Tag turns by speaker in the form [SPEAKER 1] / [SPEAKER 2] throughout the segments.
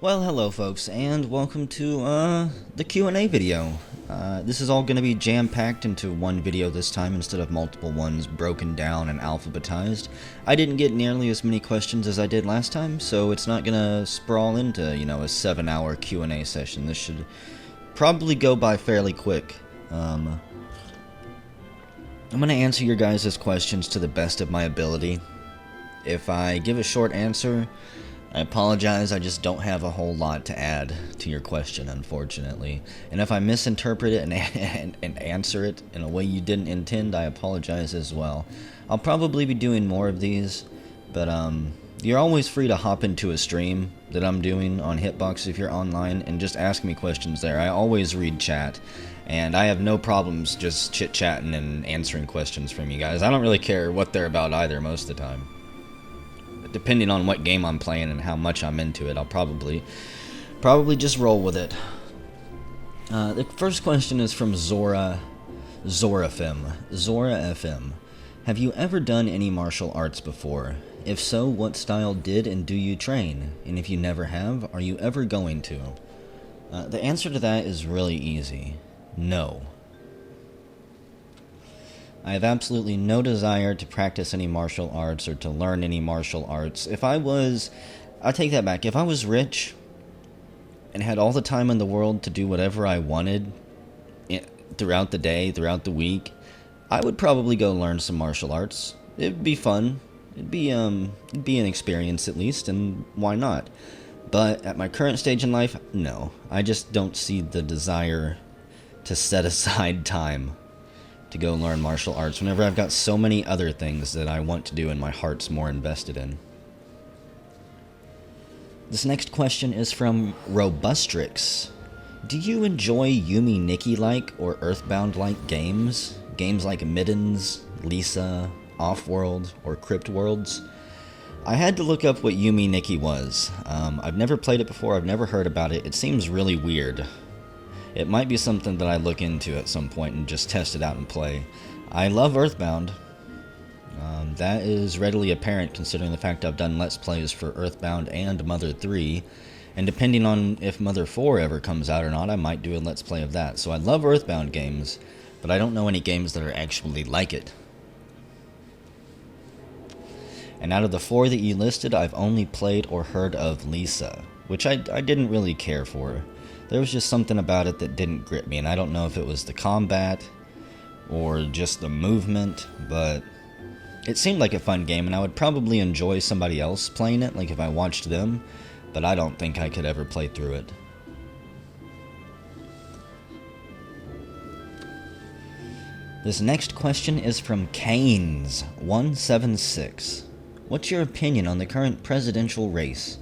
[SPEAKER 1] Well, hello folks, and welcome to the Q&A video. This is all going to be jam-packed into one video this time instead of multiple ones broken down and alphabetized. I didn't get nearly as many questions as I did last time, so it's not going to sprawl into, a 7-hour Q&A session. This should probably go by fairly quick. I'm going to answer your guys' questions to the best of my ability. If I give a short answer, I apologize, I just don't have a whole lot to add to your question, unfortunately. And if I misinterpret it and answer it in a way you didn't intend, I apologize as well. I'll probably be doing more of these, but you're always free to hop into a stream that I'm doing on Hitbox if you're online and just ask me questions there. I always read chat, and I have no problems just chit-chatting and answering questions from you guys. I don't really care what they're about either most of the time. Depending on what game I'm playing and how much I'm into it, I'll probably just roll with it. The first question is from Zora FM. Have you ever done any martial arts before? If so, what style did and do you train? And if you never have, are you ever going to? The answer to that is really easy. No. I have absolutely no desire to practice any martial arts or to learn any martial arts. I take that back. If I was rich and had all the time in the world to do whatever I wanted throughout the day, throughout the week, I would probably go learn some martial arts. It'd be fun. It'd be an experience at least, and why not? But at my current stage in life, no. I just don't see the desire to set aside time to go learn martial arts whenever I've got so many other things that I want to do and my heart's more invested in. This next question is from Robustrix. Do you enjoy Yumi Nikki-like or Earthbound-like games? Games like Middens, Lisa, Offworld, or Crypt Worlds? I had to look up what Yumi Nikki was. I've never played it before, I've never heard about it. It seems really weird. It might be something that I look into at some point and just test it out and play. I love Earthbound. That is readily apparent considering the fact I've done Let's Plays for Earthbound and Mother 3. And depending on if Mother 4 ever comes out or not, I might do a Let's Play of that. So I love Earthbound games, but I don't know any games that are actually like it. And out of the 4 that you listed, I've only played or heard of Lisa, which I didn't really care for. There was just something about it that didn't grip me, and I don't know if it was the combat or just the movement, but it seemed like a fun game, and I would probably enjoy somebody else playing it, like if I watched them, but I don't think I could ever play through it. This next question is from Canes176. What's your opinion on the current presidential race?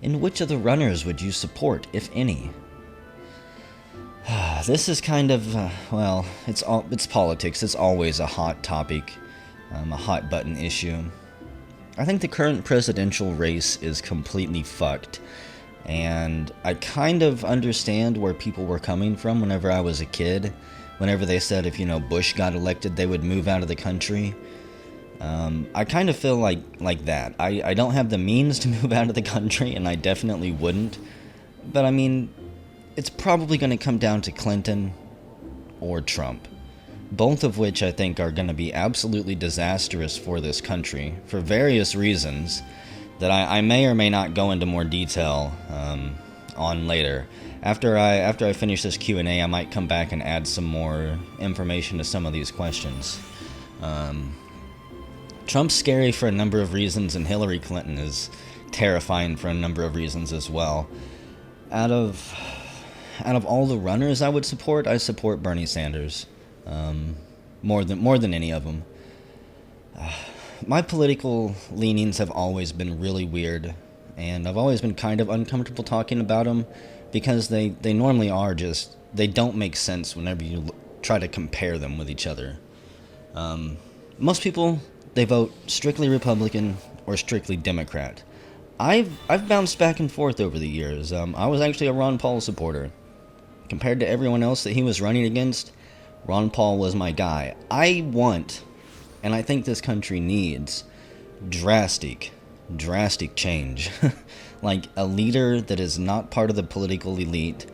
[SPEAKER 1] And which of the runners would you support, if any? This is kind of, it's politics. It's always a hot topic, a hot button issue. I think the current presidential race is completely fucked, and I kind of understand where people were coming from whenever I was a kid. Whenever they said if, Bush got elected, they would move out of the country. I kind of feel like that. I don't have the means to move out of the country, and I definitely wouldn't. But I mean, it's probably going to come down to Clinton or Trump, both of which I think are going to be absolutely disastrous for this country for various reasons that I may or may not go into more detail on later. After I finish this Q&A, I might come back and add some more information to some of these questions. Trump's scary for a number of reasons, and Hillary Clinton is terrifying for a number of reasons as well. Out of all the runners I would support, I support Bernie Sanders more than any of them. My political leanings have always been really weird, and I've always been kind of uncomfortable talking about them because they normally are just, they don't make sense whenever you try to compare them with each other. Most people, they vote strictly Republican or strictly Democrat. I've bounced back and forth over the years. I was actually a Ron Paul supporter. Compared to everyone else that he was running against, Ron Paul was my guy. I want, and I think this country needs, drastic drastic change. Like a leader that is not part of the political elite,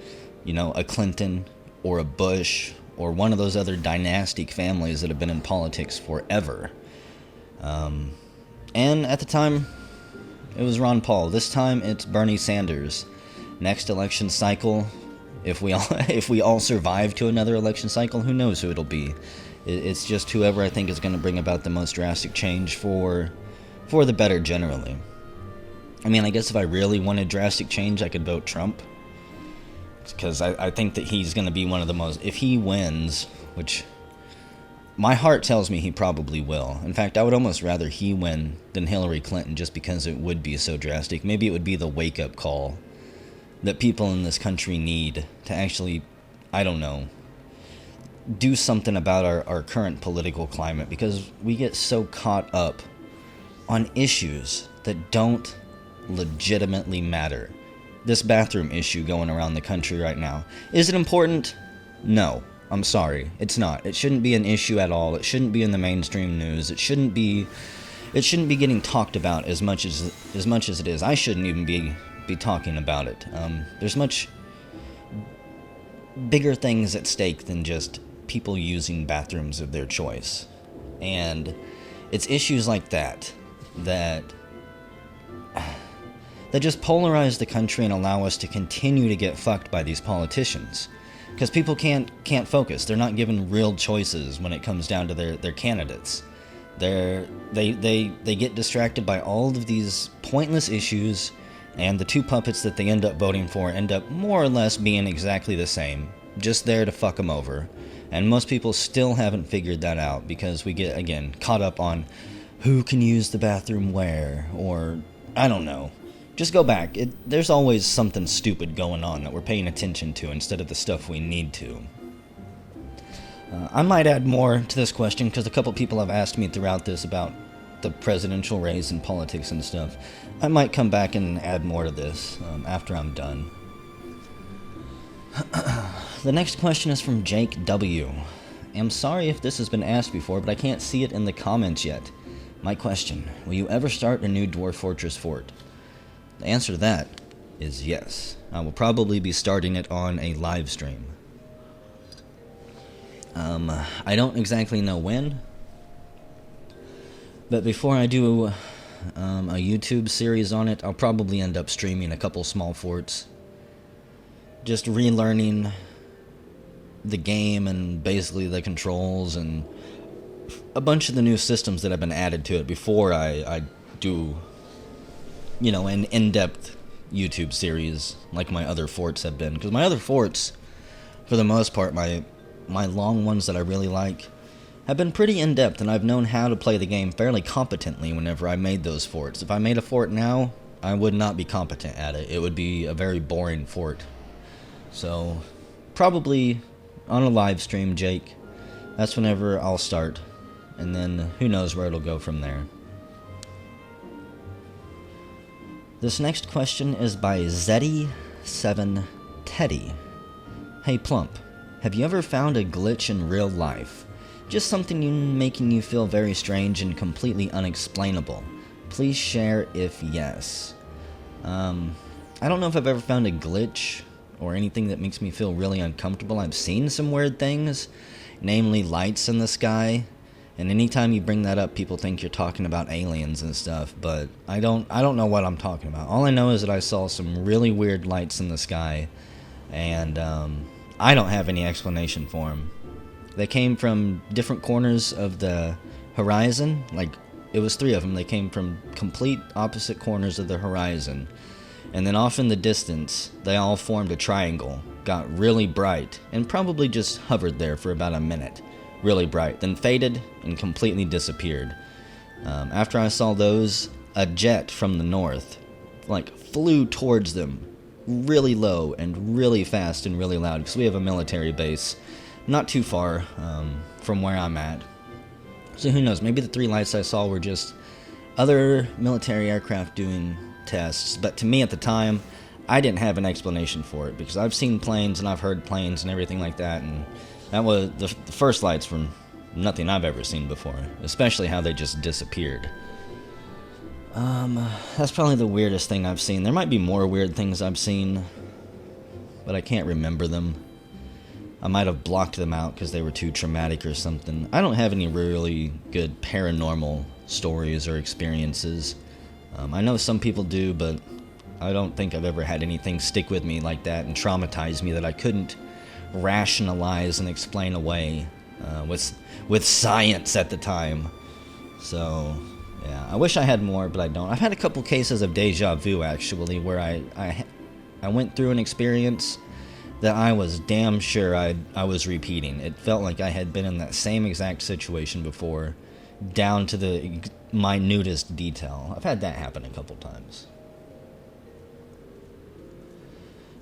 [SPEAKER 1] you know, a Clinton or a Bush or one of those other dynastic families that have been in politics forever. And at the time, it was Ron Paul. This time, it's Bernie Sanders. Next election cycle, if we all survive to another election cycle, who knows who it'll be. It's just whoever I think is going to bring about the most drastic change for the better generally. I mean, I guess if I really wanted drastic change, I could vote Trump. Because I think that he's going to be one of the most... If he wins, which my heart tells me he probably will. In fact, I would almost rather he win than Hillary Clinton just because it would be so drastic. Maybe it would be the wake-up call that people in this country need to actually, I don't know, do something about our current political climate, because we get so caught up on issues that don't legitimately matter. This bathroom issue going around the country right now. Is it important? No. I'm sorry. It's not. It shouldn't be an issue at all. It shouldn't be in the mainstream news. It shouldn't be getting talked about as much as it is. I shouldn't even be talking about it. There's much bigger things at stake than just people using bathrooms of their choice. And it's issues like that just polarize the country and allow us to continue to get fucked by these politicians. Because people can't focus. They're not given real choices when it comes down to their candidates. They get distracted by all of these pointless issues, and the two puppets that they end up voting for end up more or less being exactly the same, just there to fuck them over. And most people still haven't figured that out, because we get, again, caught up on who can use the bathroom where, or I don't know. Just go back. There's always something stupid going on that we're paying attention to instead of the stuff we need to. I might add more to this question because a couple people have asked me throughout this about the presidential race and politics and stuff. I might come back and add more to this after I'm done. The next question is from Jake W. I'm sorry if this has been asked before, but I can't see it in the comments yet. My question: will you ever start a new Dwarf Fortress fort? The answer to that is yes. I will probably be starting it on a live stream. I don't exactly know when, but before I do a YouTube series on it, I'll probably end up streaming a couple small forts. Just relearning the game and basically the controls and a bunch of the new systems that have been added to it before I do, you know, an in-depth YouTube series like my other forts have been. Because my other forts, for the most part, my long ones that I really like, have been pretty in-depth, and I've known how to play the game fairly competently whenever I made those forts. If I made a fort now, I would not be competent at it. It would be a very boring fort. So, probably on a live stream, Jake. That's whenever I'll start. And then, who knows where it'll go from there. This next question is by Zeddy7Teddy. Hey Plump, have you ever found a glitch in real life? Just something making you feel very strange and completely unexplainable. Please share if yes. I don't know if I've ever found a glitch or anything that makes me feel really uncomfortable. I've seen some weird things, namely lights in the sky. And anytime you bring that up, people think you're talking about aliens and stuff, but I don't know what I'm talking about. All I know is that I saw some really weird lights in the sky, and I don't have any explanation for them. They came from different corners of the horizon. Like, it was 3 of them. They came from complete opposite corners of the horizon. And then off in the distance, they all formed a triangle, got really bright, and probably just hovered there for about a minute. Really bright, then faded and completely disappeared. After I saw those, a jet from the north, flew towards them really low and really fast and really loud, because we have a military base not too far from where I'm at. So who knows, maybe the 3 lights I saw were just other military aircraft doing tests, but to me at the time, I didn't have an explanation for it, because I've seen planes and I've heard planes and everything like that, and that was the first lights from nothing I've ever seen before, especially how they just disappeared. That's probably the weirdest thing I've seen. There might be more weird things I've seen, but I can't remember them. I might have blocked them out because they were too traumatic or something. I don't have any really good paranormal stories or experiences. I know some people do, but I don't think I've ever had anything stick with me like that and traumatize me that I couldn't rationalize and explain away with science at the time. So, yeah, I wish I had more, but I don't. I've had a couple cases of deja vu, actually, where I went through an experience that I was damn sure I was repeating. It felt like I had been in that same exact situation before, down to the minutest detail. I've had that happen a couple times.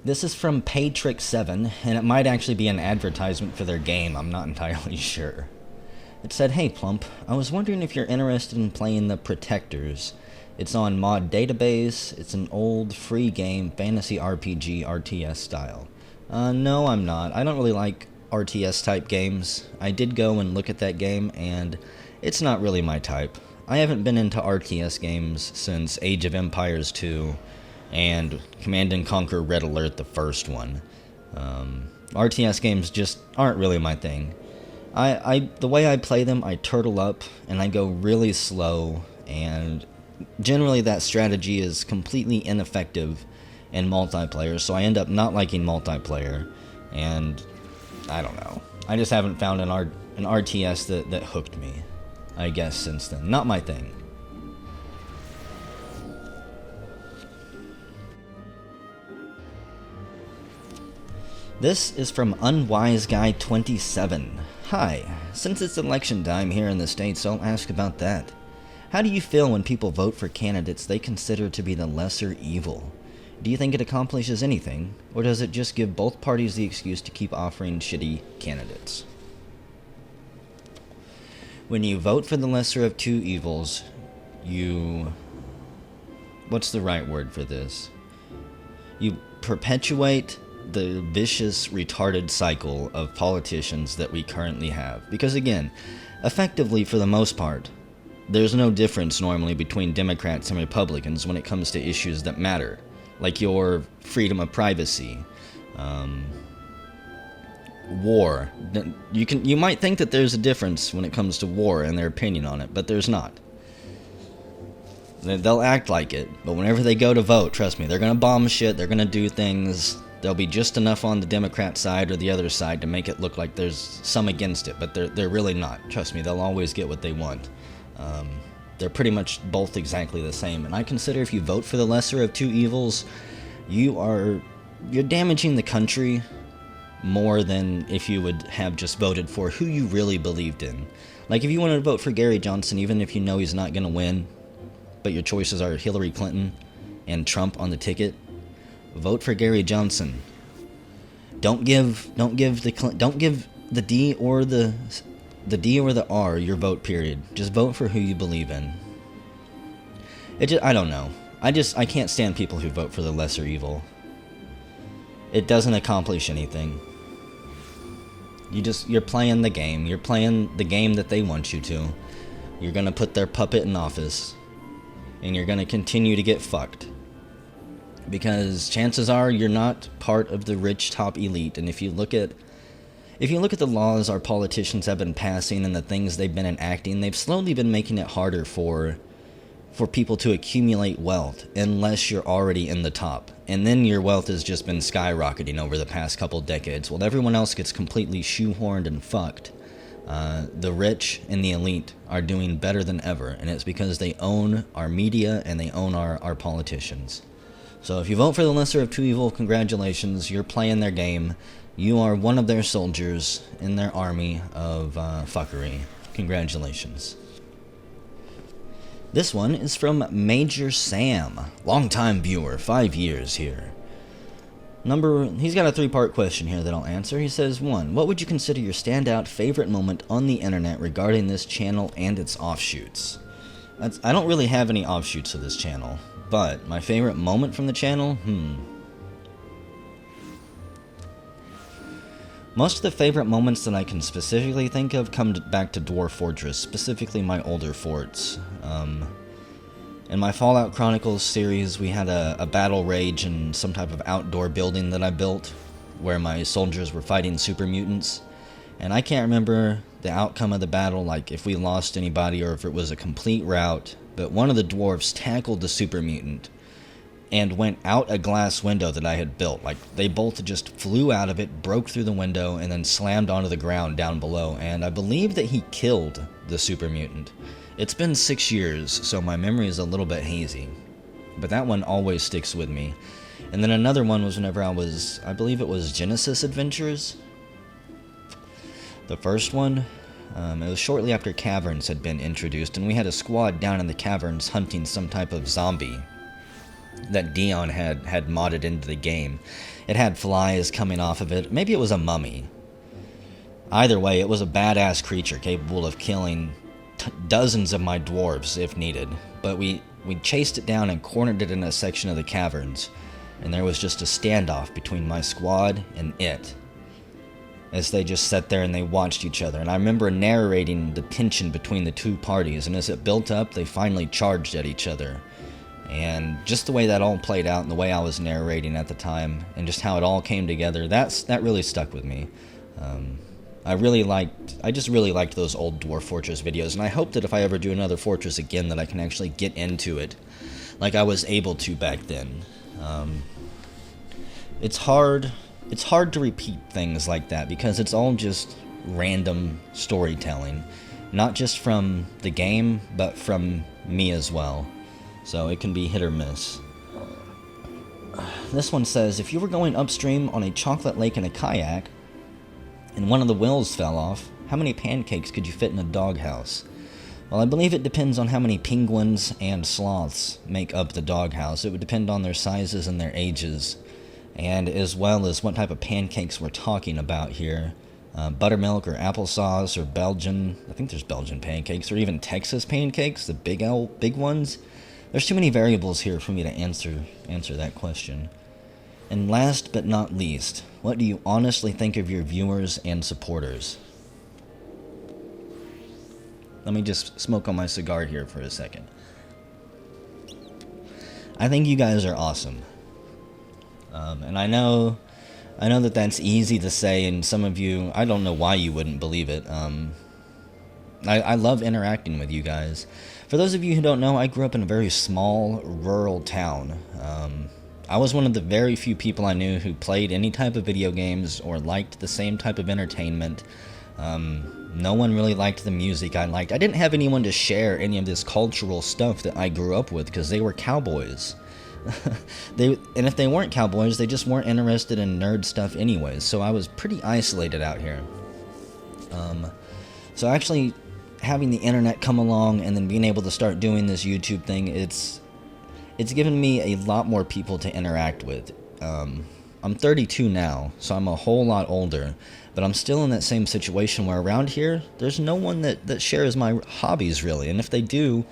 [SPEAKER 1] This is from Paytrick7, and it might actually be an advertisement for their game. I'm not entirely sure. It said, "Hey Plump, I was wondering if you're interested in playing The Protectors. It's on Mod Database. It's an old, free game, fantasy RPG, RTS style." No, I'm not. I don't really like RTS-type games. I did go and look at that game, and it's not really my type. I haven't been into RTS games since Age of Empires 2 and Command & Conquer Red Alert, the first one. RTS games just aren't really my thing. The way I play them, I turtle up, and I go really slow, and generally that strategy is completely ineffective in multiplayer, so I end up not liking multiplayer, and I don't know. I just haven't found an RTS that hooked me, I guess, since then. Not my thing. This is from UnwiseGuy27. Hi, since it's election time here in the States, I'll ask about that. How do you feel when people vote for candidates they consider to be the lesser evil? Do you think it accomplishes anything, or does it just give both parties the excuse to keep offering shitty candidates? When you vote for the lesser of two evils, you... what's the right word for this? You perpetuate the vicious, retarded cycle of politicians that we currently have. Because again, effectively, for the most part, there's no difference normally between Democrats and Republicans when it comes to issues that matter. Like your freedom of privacy, war. You might think that there's a difference when it comes to war and their opinion on it, but there's not. They'll act like it, but whenever they go to vote, trust me, they're gonna bomb shit, they're gonna do things. There'll be just enough on the Democrat side or the other side to make it look like there's some against it, but they're really not. Trust me, they'll always get what they want. They're pretty much both exactly the same, and I consider if you vote for the lesser of two evils, you're damaging the country more than if you would have just voted for who you really believed in. Like, if you wanted to vote for Gary Johnson, even if you know he's not going to win, but your choices are Hillary Clinton and Trump on the ticket, vote for Gary Johnson. Don't give the D or the D or the R your vote, period. Just vote for who you believe in. I don't know. I can't stand people who vote for the lesser evil. It doesn't accomplish anything. You're playing the game. You're playing the game that they want you to. You're gonna put their puppet in office, and you're gonna continue to get fucked. Because chances are you're not part of the rich top elite, and if you look at the laws our politicians have been passing and the things they've been enacting, they've slowly been making it harder for people to accumulate wealth unless you're already in the top. And then your wealth has just been skyrocketing over the past couple decades, while everyone else gets completely shoehorned and fucked. The rich and the elite are doing better than ever, and it's because they own our media and they own our politicians. So if you vote for the lesser of two evil, congratulations, you're playing their game. You are one of their soldiers in their army of fuckery. Congratulations. This one is from Major Sam. Longtime viewer, 5 years here. He's got a 3-part question here that I'll answer. He says, 1. What would you consider your standout favorite moment on the internet regarding this channel and its offshoots? I don't really have any offshoots of this channel, but my favorite moment from the channel? Most of the favorite moments that I can specifically think of come back to Dwarf Fortress, specifically my older forts. In my Fallout Chronicles series, we had a battle rage in some type of outdoor building that I built, where my soldiers were fighting super mutants. And I can't remember the outcome of the battle, like if we lost anybody or if it was a complete rout, but one of the dwarves tackled the super mutant and went out a glass window that I had built. Like, they both just flew out of it, broke through the window, and then slammed onto the ground down below, and I believe that he killed the super mutant. It's been 6 years, so my memory is a little bit hazy, but that one always sticks with me. And then another one was whenever I believe it was Genesis Adventures. The first one, it was shortly after caverns had been introduced, and we had a squad down in the caverns hunting some type of zombie that Dion had modded into the game. It had flies coming off of it. Maybe it was a mummy. Either way, it was a badass creature capable of killing dozens of my dwarves if needed. But we chased it down and cornered it in a section of the caverns, and there was just a standoff between my squad and it, as they just sat there and they watched each other. And I remember narrating the tension between the two parties, and as it built up, they finally charged at each other. And just the way that all played out and the way I was narrating at the time and just how it all came together, that really stuck with me. I just really liked those old Dwarf Fortress videos, and I hope that if I ever do another Fortress again that I can actually get into it like I was able to back then. It's hard to repeat things like that because it's all just random storytelling, not just from the game, but from me as well. So it can be hit or miss. This one says, if you were going upstream on a chocolate lake in a kayak, and one of the wheels fell off, how many pancakes could you fit in a doghouse? Well, I believe it depends on how many penguins and sloths make up the doghouse. It would depend on their sizes and their ages, and as well as what type of pancakes we're talking about here. Buttermilk or applesauce or Belgian, I think there's Belgian pancakes, or even Texas pancakes, the big ones. There's too many variables here for me to answer that question. And last but not least, what do you honestly think of your viewers and supporters? Let me just smoke on my cigar here for a second. I think you guys are awesome. And I know that that's easy to say, and some of you, I don't know why you wouldn't believe it. I love interacting with you guys. For those of you who don't know, I grew up in a very small, rural town. I was one of the very few people I knew who played any type of video games or liked the same type of entertainment. No one really liked the music I liked. I didn't have anyone to share any of this cultural stuff that I grew up with because they were cowboys. And if they weren't cowboys, they just weren't interested in nerd stuff anyways, so I was pretty isolated out here. So actually having the internet come along and then being able to start doing this YouTube thing, it's given me a lot more people to interact with. I'm 32 now, so I'm a whole lot older, but I'm still in that same situation where around here, there's no one that shares my hobbies really, and if they do,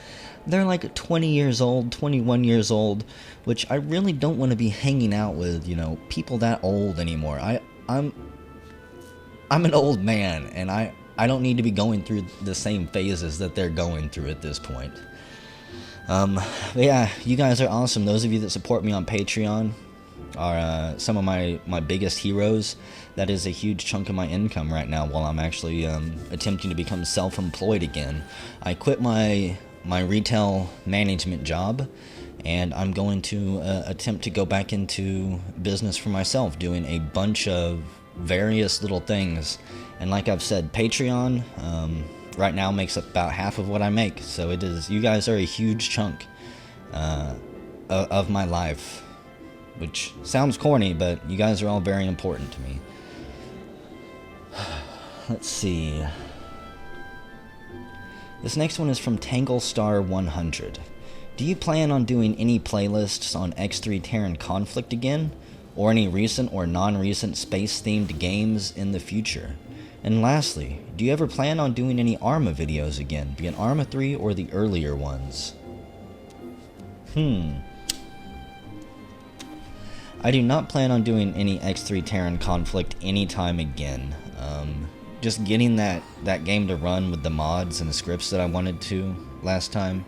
[SPEAKER 1] they're like 20 years old, 21 years old, which I really don't want to be hanging out with, people that old anymore. I'm an old man, and I don't need to be going through the same phases that they're going through at this point. But yeah, you guys are awesome. Those of you that support me on Patreon are some of my biggest heroes. That is a huge chunk of my income right now while I'm actually attempting to become self-employed again. I quit my retail management job, and I'm going to attempt to go back into business for myself, doing a bunch of various little things. And like I've said, Patreon right now makes up about half of what I make, so it is. You guys are a huge chunk of my life, which sounds corny, but you guys are all very important to me. Let's see. This next one is from TangleStar100. Do you plan on doing any playlists on X3 Terran Conflict again, or any recent or non-recent space-themed games in the future? And lastly, do you ever plan on doing any Arma videos again, be it Arma 3 or the earlier ones? I do not plan on doing any X3 Terran Conflict anytime again. Just getting that game to run with the mods and the scripts that I wanted to last time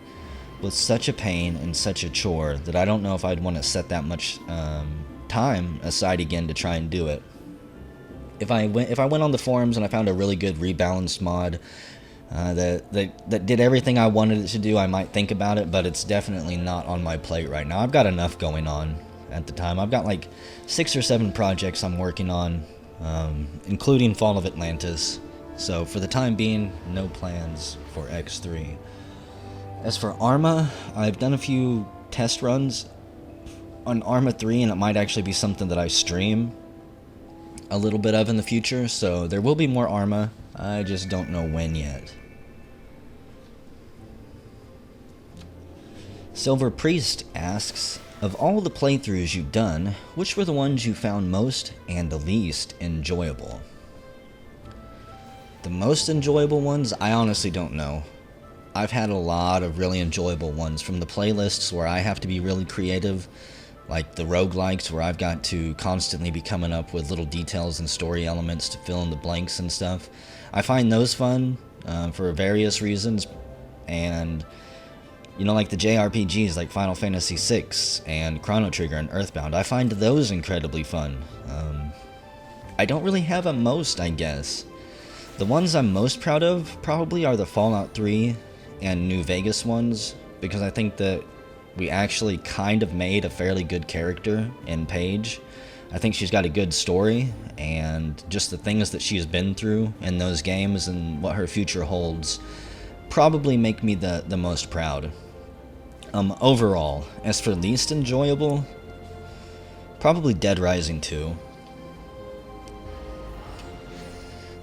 [SPEAKER 1] was such a pain and such a chore that I don't know if I'd want to set that much time aside again to try and do it. If I went on the forums and I found a really good rebalanced mod that did everything I wanted it to do, I might think about it, but it's definitely not on my plate right now. I've got enough going on at the time. I've got like 6 or 7 projects I'm working on, including Fall of Atlantis. So for the time being, no plans for X3. As for Arma, I've done a few test runs on Arma 3, and it might actually be something that I stream a little bit of in the future, so there will be more Arma. I just don't know when yet. Silver Priest asks, of all the playthroughs you've done, which were the ones you found most and the least enjoyable? The most enjoyable ones, I honestly don't know. I've had a lot of really enjoyable ones, from the playlists where I have to be really creative, like the Roguelikes, where I've got to constantly be coming up with little details and story elements to fill in the blanks and stuff. I find those fun for various reasons, and you know, like the JRPGs like Final Fantasy VI and Chrono Trigger and Earthbound, I find those incredibly fun. I don't really have a most, I guess. The ones I'm most proud of probably are the Fallout 3 and New Vegas ones, because I think that we actually kind of made a fairly good character in Paige. I think she's got a good story, and just the things that she's been through in those games and what her future holds probably make me the most proud. Overall, as for least enjoyable, probably Dead Rising 2.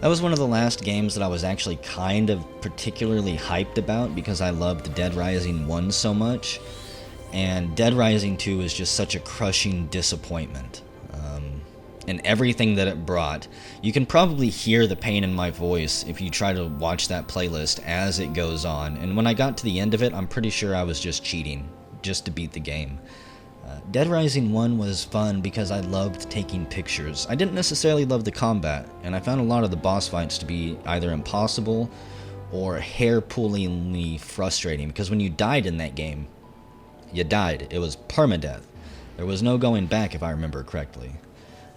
[SPEAKER 1] That was one of the last games that I was actually kind of particularly hyped about because I loved Dead Rising 1 so much, and Dead Rising 2 is just such a crushing disappointment. And everything that it brought, you can probably hear the pain in my voice if you try to watch that playlist as it goes on, and when I got to the end of it, I'm pretty sure I was just cheating, just to beat the game. Dead Rising 1 was fun because I loved taking pictures. I didn't necessarily love the combat, and I found a lot of the boss fights to be either impossible or hair-pullingly frustrating, because when you died in that game, you died. It was permadeath. There was no going back, if I remember correctly.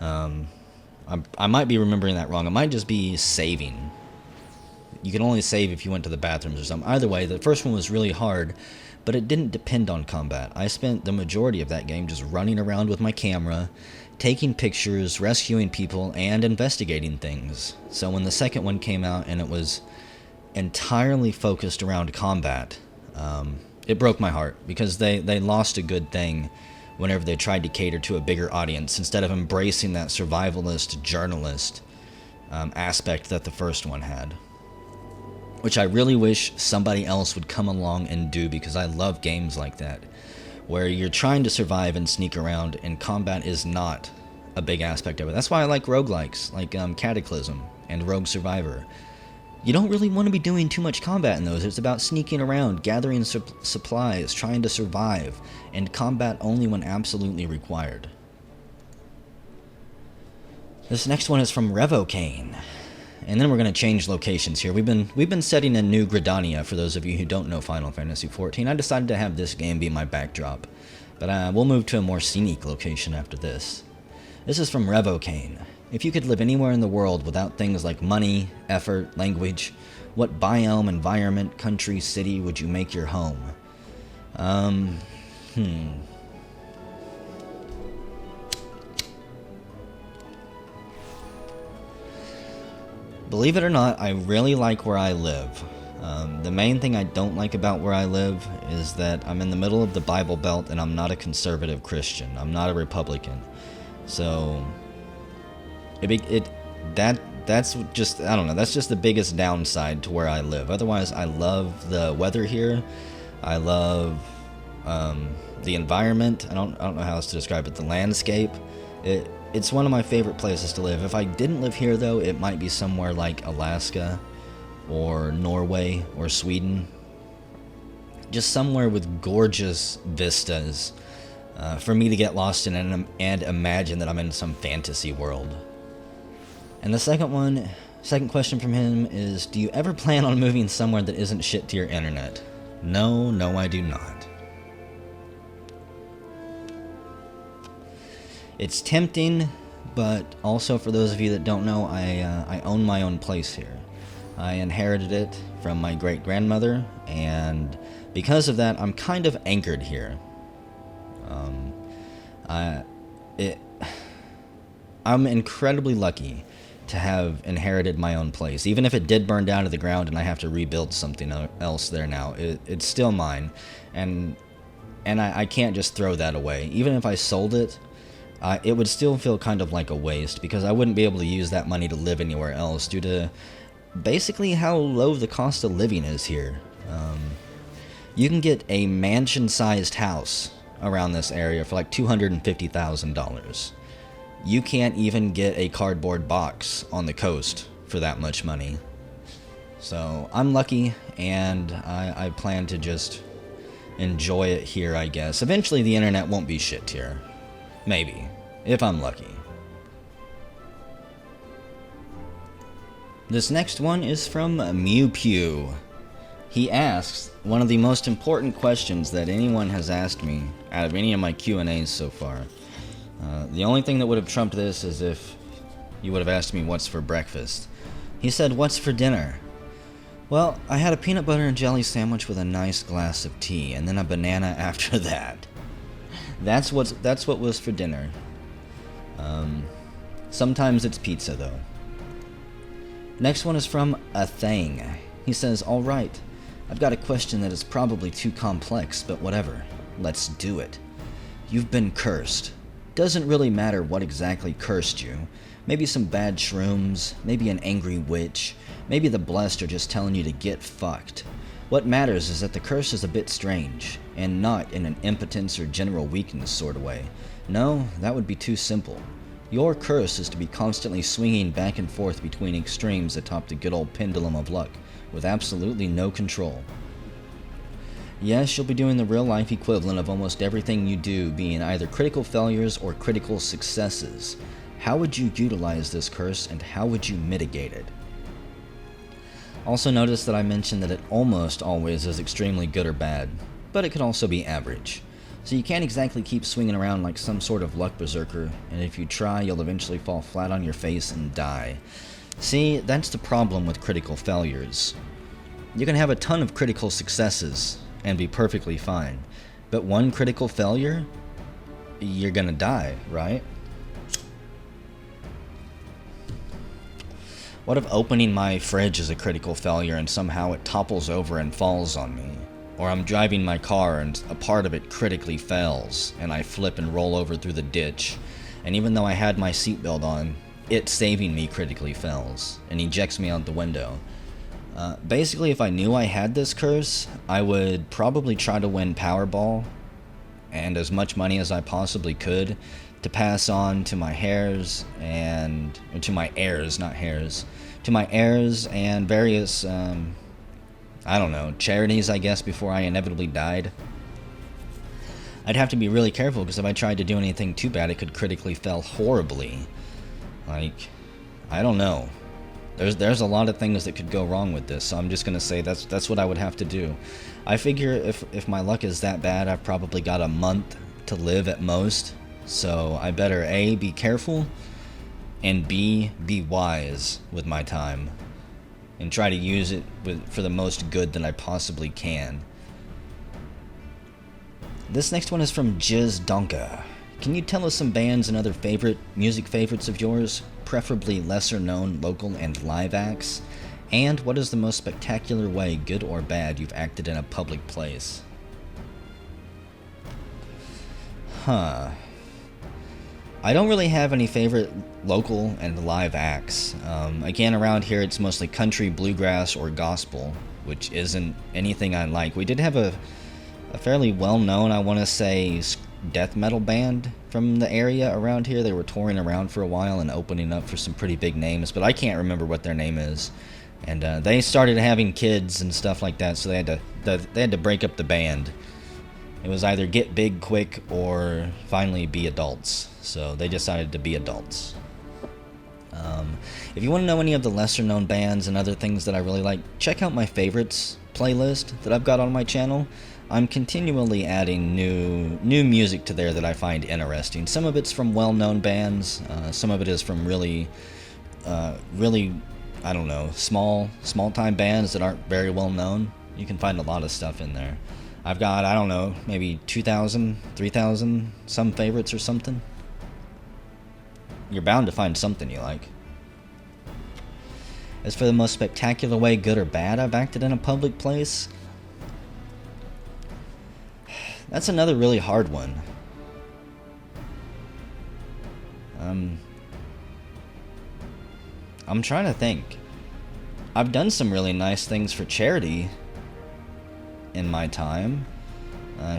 [SPEAKER 1] I might be remembering that wrong. It might just be saving. You can only save if you went to the bathrooms or something. Either way, the first one was really hard, but it didn't depend on combat. I spent the majority of that game just running around with my camera, taking pictures, rescuing people, and investigating things. So when the second one came out and it was entirely focused around combat, it broke my heart, because they lost a good thing whenever they tried to cater to a bigger audience instead of embracing that survivalist journalist aspect that the first one had, which I really wish somebody else would come along and do, because I love games like that where you're trying to survive and sneak around and combat is not a big aspect of it. That's why I like roguelikes like Cataclysm and Rogue Survivor. You don't really want to be doing too much combat in those. It's about sneaking around, gathering supplies, trying to survive, and combat only when absolutely required. This next one is from Revocane. And then we're going to change locations here. We've been setting in New Gridania, for those of you who don't know Final Fantasy XIV. I decided to have this game be my backdrop, but we'll move to a more scenic location after this. This is from Revocane. If you could live anywhere in the world without things like money, effort, language, what biome, environment, country, city would you make your home? Believe it or not, I really like where I live. The main thing I don't like about where I live is that I'm in the middle of the Bible Belt and I'm not a conservative Christian. I'm not a Republican. So that's just, I don't know, that's just the biggest downside to where I live. Otherwise, I love the weather here. I love the environment. I don't know how else to describe it. The landscape. It's one of my favorite places to live. If I didn't live here, though, it might be somewhere like Alaska or Norway or Sweden. Just somewhere with gorgeous vistas for me to get lost in and imagine that I'm in some fantasy world. And the second question from him is, do you ever plan on moving somewhere that isn't shit to your internet? No, no, I do not. It's tempting, but also for those of you that don't know, I own my own place here. I inherited it from my great-grandmother, and because of that, I'm kind of anchored here. I'm incredibly lucky to have inherited my own place. Even if it did burn down to the ground and I have to rebuild something else there now, it's still mine, and I can't just throw that away. Even if I sold it, it would still feel kind of like a waste, because I wouldn't be able to use that money to live anywhere else due to basically how low the cost of living is here. You can get a mansion-sized house around this area for like $250,000. You can't even get a cardboard box on the coast for that much money. So I'm lucky, and I plan to just enjoy it here, I guess. Eventually the internet won't be shit here. Maybe, if I'm lucky. This next one is from Mew Pew. He asks one of the most important questions that anyone has asked me out of any of my Q&As so far. The only thing that would have trumped this is if you would have asked me what's for breakfast. He said, "What's for dinner?" Well, I had a peanut butter and jelly sandwich with a nice glass of tea, and then a banana after that. That's what was for dinner. Sometimes it's pizza, though. Next one is from A Thing. He says, "Alright, I've got a question that is probably too complex, but whatever. Let's do it. You've been cursed. Doesn't really matter what exactly cursed you. Maybe some bad shrooms, maybe an angry witch, maybe the blessed are just telling you to get fucked. What matters is that the curse is a bit strange, and not in an impotence or general weakness sort of way. No, that would be too simple. Your curse is to be constantly swinging back and forth between extremes atop the good old pendulum of luck, with absolutely no control. Yes, you'll be doing the real-life equivalent of almost everything you do being either critical failures or critical successes. How would you utilize this curse, and how would you mitigate it?" Also notice that I mentioned that it almost always is extremely good or bad, but it could also be average. So you can't exactly keep swinging around like some sort of luck berserker, and if you try, you'll eventually fall flat on your face and die. See, that's the problem with critical failures. You can have a ton of critical successes and be perfectly fine, but one critical failure, you're gonna die, right? What if opening my fridge is a critical failure and somehow it topples over and falls on me? Or I'm driving my car and a part of it critically fails and I flip and roll over through the ditch, and even though I had my seatbelt on, it saving me critically fails and ejects me out the window. Basically, if I knew I had this curse, I would probably try to win Powerball and as much money as I possibly could to pass on to my heirs and to my heirs, not hairs, to my heirs and various charities, I guess, before I inevitably died. I'd have to be really careful, because if I tried to do anything too bad, it could critically fail horribly. Like, I don't know. There's a lot of things that could go wrong with this, so I'm just gonna say that's what I would have to do. I figure if my luck is that bad, I've probably got a month to live at most, so I better A, be careful, and B, be wise with my time, and try to use it for the most good that I possibly can. This next one is from Jiz Donka. Can you tell us some bands and other music favorites of yours, preferably lesser known local and live acts? And what is the most spectacular way, good or bad, you've acted in a public place? I don't really have any favorite local and live acts. Again, around here it's mostly country, bluegrass, or gospel, which isn't anything I like. We did have a fairly well-known, I want to say, death metal band from the area around here. They were touring around for a while and opening up for some pretty big names, but I can't remember what their name is. And they started having kids and stuff like that, so they had to break up the band. It was either get big quick or finally be adults. So they decided to be adults. If you want to know any of the lesser known bands and other things that I really like, check out my favorites playlist that I've got on my channel, I'm continually adding new music to there that I find interesting. Some of it's from well-known bands, some of it is from really, I don't know, small-time bands that aren't very well known. You can find a lot of stuff in there. I've got, I don't know, maybe 2,000, 3,000 some favorites or something. You're bound to find something you like. As for the most spectacular way, good or bad, I've acted in a public place, that's another really hard one. I'm trying to think. I've done some really nice things for charity in my time.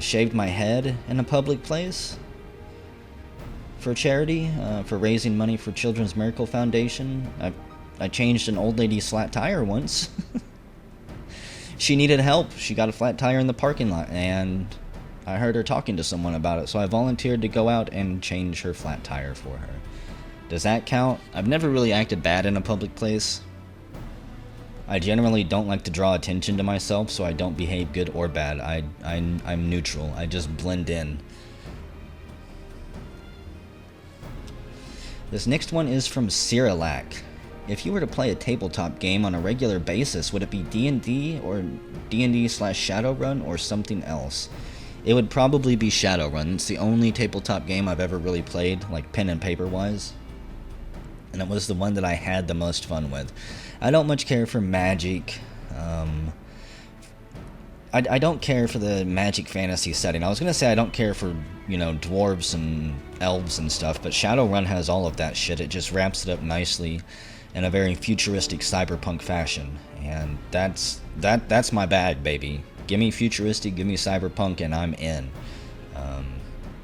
[SPEAKER 1] Shaved my head in a public place for charity, for raising money for Children's Miracle Foundation. I changed an old lady's flat tire once. She needed help. She got a flat tire in the parking lot, and I heard her talking to someone about it, so I volunteered to go out and change her flat tire for her. Does that count? I've never really acted bad in a public place. I generally don't like to draw attention to myself, so I don't behave good or bad. I'm neutral. I just blend in. This next one is from Cyrillac. If you were to play a tabletop game on a regular basis, would it be D&D or D&D/Shadowrun or something else? It would probably be Shadowrun. It's the only tabletop game I've ever really played, like pen and paper wise. And it was the one that I had the most fun with. I don't much care for magic. I don't care for the magic fantasy setting. I was going to say I don't care for, dwarves and elves and stuff, but Shadowrun has all of that shit. It just wraps it up nicely in a very futuristic cyberpunk fashion. And that's my bag, baby. Give me futuristic, give me cyberpunk, and I'm in.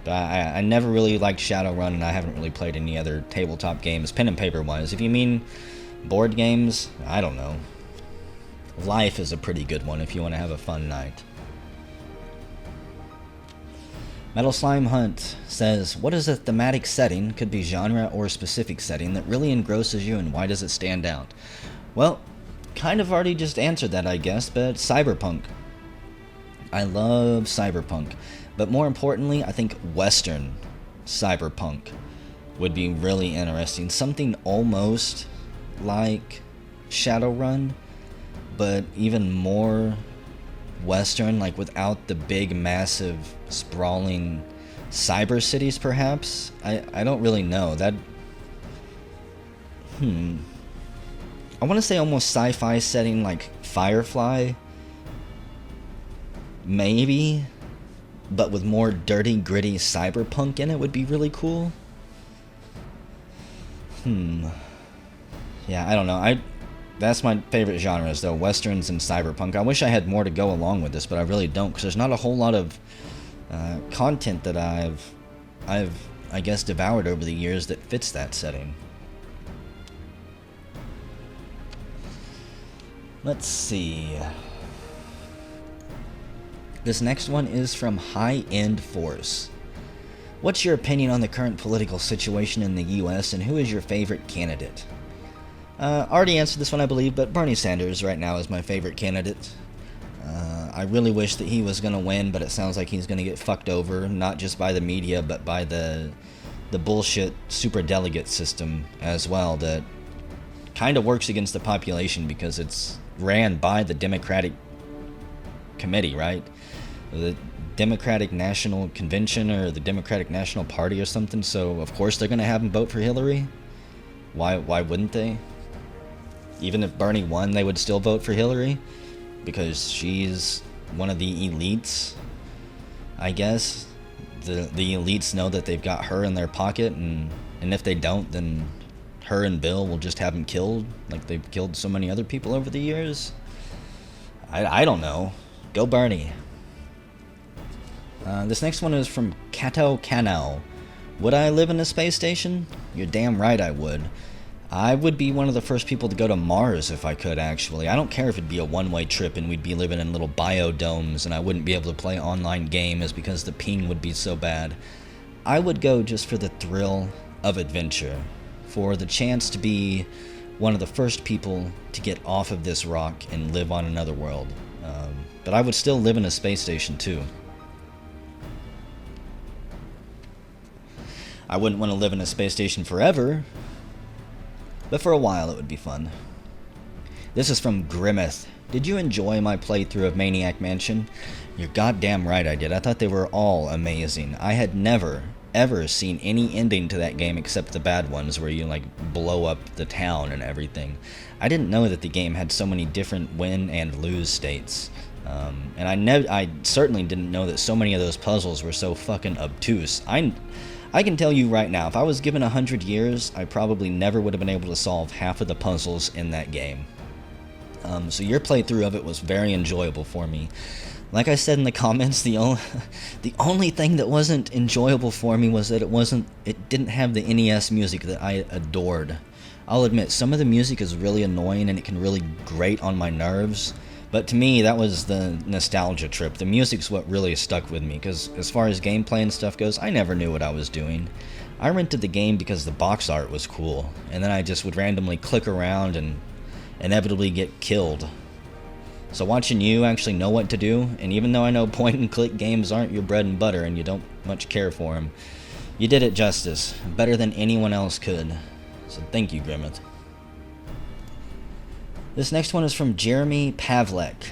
[SPEAKER 1] But I never really liked Shadowrun, and I haven't really played any other tabletop games, pen and paper wise. If you mean board games, I don't know. Life is a pretty good one if you want to have a fun night. Metal Slime Hunt says, what is a thematic setting, could be genre or specific setting, that really engrosses you, and why does it stand out? Well, kind of already just answered that, I guess, but cyberpunk. I love cyberpunk. But more importantly, I think Western cyberpunk would be really interesting. Something almost like Shadowrun, but even more Western, like without the big, massive, sprawling cyber cities, perhaps? I don't really know. I want to say almost sci-fi setting like Firefly. Maybe. But with more dirty, gritty cyberpunk in it would be really cool. Yeah, I don't know. That's my favorite genres, though, westerns and cyberpunk. I wish I had more to go along with this, but I really don't, because there's not a whole lot of content that I've I guess devoured over the years that fits that setting. Let's see. This next one is from High End Force. What's your opinion on the current political situation in the US, and who is your favorite candidate? Already answered this one, I believe, but Bernie Sanders right now is my favorite candidate. I really wish that he was going to win, but it sounds like he's going to get fucked over, not just by the media, but by the bullshit superdelegate system as well, that kind of works against the population because it's ran by the Democratic Committee, right? The Democratic National Convention or the Democratic National Party or something, so of course they're going to have him vote for Hillary. Why wouldn't they? Even if Bernie won, they would still vote for Hillary because she's one of the elites, I guess. The elites know that they've got her in their pocket, and if they don't, then her and Bill will just have him killed like they've killed so many other people over the years. I don't know. Go Bernie. This next one is from Kato Kanao. Would I live in a space station? You're damn right I would. I would be one of the first people to go to Mars if I could, actually. I don't care if it'd be a one-way trip and we'd be living in little biodomes and I wouldn't be able to play online games because the ping would be so bad. I would go just for the thrill of adventure, for the chance to be one of the first people to get off of this rock and live on another world. But I would still live in a space station too. I wouldn't want to live in a space station forever, but for a while it would be fun. This is from Grimmeth. Did you enjoy my playthrough of Maniac Mansion? You're goddamn right I did. I thought they were all amazing. I had never, ever seen any ending to that game except the bad ones where you, like, blow up the town and everything. I didn't know that the game had so many different win and lose states. And I certainly didn't know that so many of those puzzles were so fucking obtuse. I can tell you right now, if I was given 100 years, I probably never would have been able to solve half of the puzzles in that game. So your playthrough of it was very enjoyable for me. Like I said in the comments, the only thing that wasn't enjoyable for me was that it didn't have the NES music that I adored. I'll admit, some of the music is really annoying and it can really grate on my nerves. But to me, that was the nostalgia trip. The music's what really stuck with me, because as far as gameplay and stuff goes, I never knew what I was doing. I rented the game because the box art was cool, and then I just would randomly click around and inevitably get killed. So watching you actually know what to do, and even though I know point-and-click games aren't your bread and butter and you don't much care for them, you did it justice, better than anyone else could. So thank you, Grimmeth. This next one is from Jeremy Pavlek.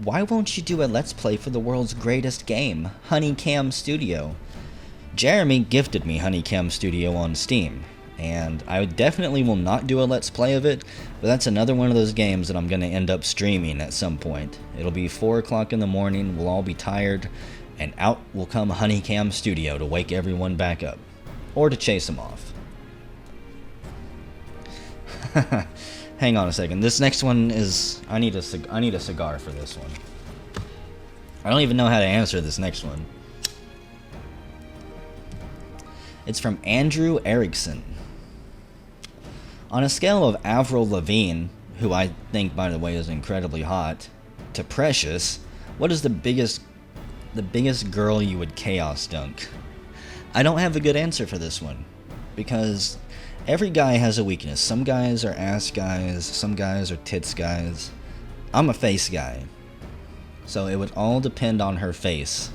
[SPEAKER 1] Why won't you do a Let's Play for the world's greatest game, Honeycam Studio? Jeremy gifted me Honeycam Studio on Steam, and I definitely will not do a Let's Play of it, but that's another one of those games that I'm going to end up streaming at some point. It'll be 4 o'clock in the morning, we'll all be tired, and out will come Honeycam Studio to wake everyone back up. Or to chase them off. Hang on a second. This next one is... I need a cigar for this one. I don't even know how to answer this next one. It's from Andrew Erickson. On a scale of Avril Lavigne, who I think, by the way, is incredibly hot, to Precious, what is the biggest girl you would chaos dunk? I don't have a good answer for this one, because every guy has a weakness. Some guys are ass guys, some guys are tits guys. I'm a face guy, so it would all depend on her face.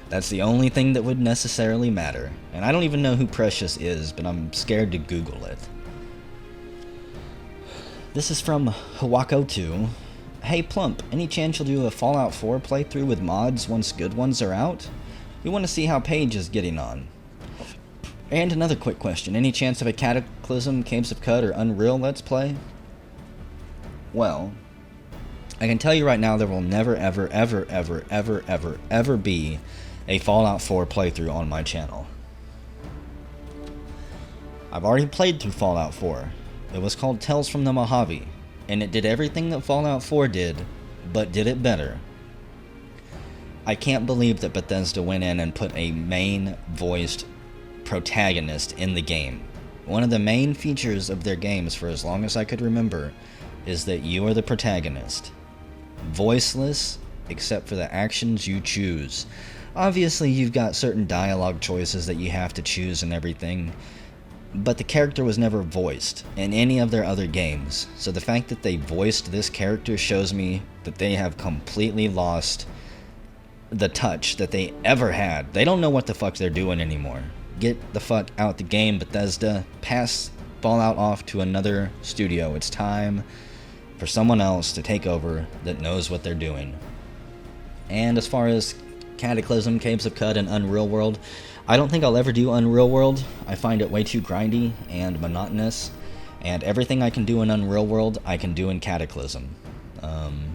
[SPEAKER 1] That's the only thing that would necessarily matter. And I don't even know who Precious is, but I'm scared to Google it. This is from Hawako2. Hey Plump, any chance you'll do a Fallout 4 playthrough with mods once good ones are out? We want to see how Paige is getting on. And another quick question, any chance of a Cataclysm, Caves of Cud, or Unreal Let's Play? Well, I can tell you right now there will never ever ever ever ever ever ever be a Fallout 4 playthrough on my channel. I've already played through Fallout 4. It was called Tales from the Mojave, and it did everything that Fallout 4 did, but did it better. I can't believe that Bethesda went in and put a main voiced protagonist in the game. One of the main features of their games, for as long as I could remember, is that you are the protagonist. Voiceless, except for the actions you choose. Obviously, you've got certain dialogue choices that you have to choose and everything, but the character was never voiced in any of their other games. So the fact that they voiced this character shows me that they have completely lost the touch that they ever had. They don't know what the fuck they're doing anymore. Get the fuck out the game, Bethesda. Pass Fallout off to another studio. It's time for someone else to take over that knows what they're doing. And as far as Cataclysm, Caves of Cud, and Unreal World, I don't think I'll ever do Unreal World. I find it way too grindy and monotonous, and everything I can do in Unreal World, I can do in Cataclysm,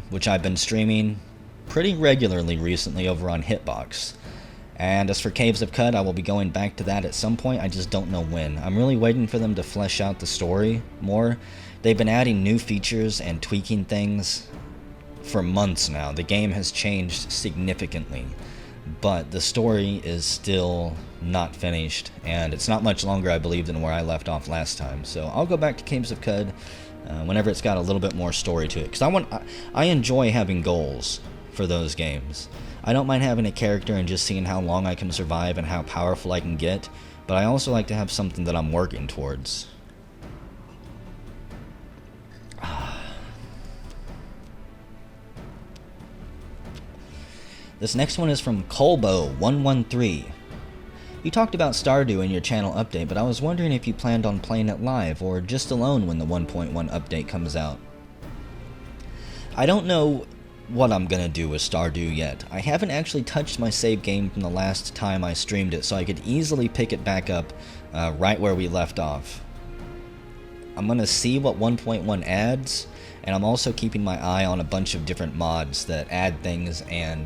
[SPEAKER 1] which I've been streaming pretty regularly recently over on Hitbox. And as for Caves of Cud, I will be going back to that at some point, I just don't know when. I'm really waiting for them to flesh out the story more. They've been adding new features and tweaking things for months now. The game has changed significantly, but the story is still not finished, and it's not much longer, I believe, than where I left off last time. So I'll go back to Caves of Cud whenever it's got a little bit more story to it, because I enjoy having goals for those games. I don't mind having a character and just seeing how long I can survive and how powerful I can get, but I also like to have something that I'm working towards. This next one is from Colbo113. You talked about Stardew in your channel update, but I was wondering if you planned on playing it live or just alone when the 1.1 update comes out. I don't know what I'm gonna do with Stardew yet. I haven't actually touched my save game from the last time I streamed it, so I could easily pick it back up right where we left off. I'm gonna see what 1.1 adds, and I'm also keeping my eye on a bunch of different mods that add things and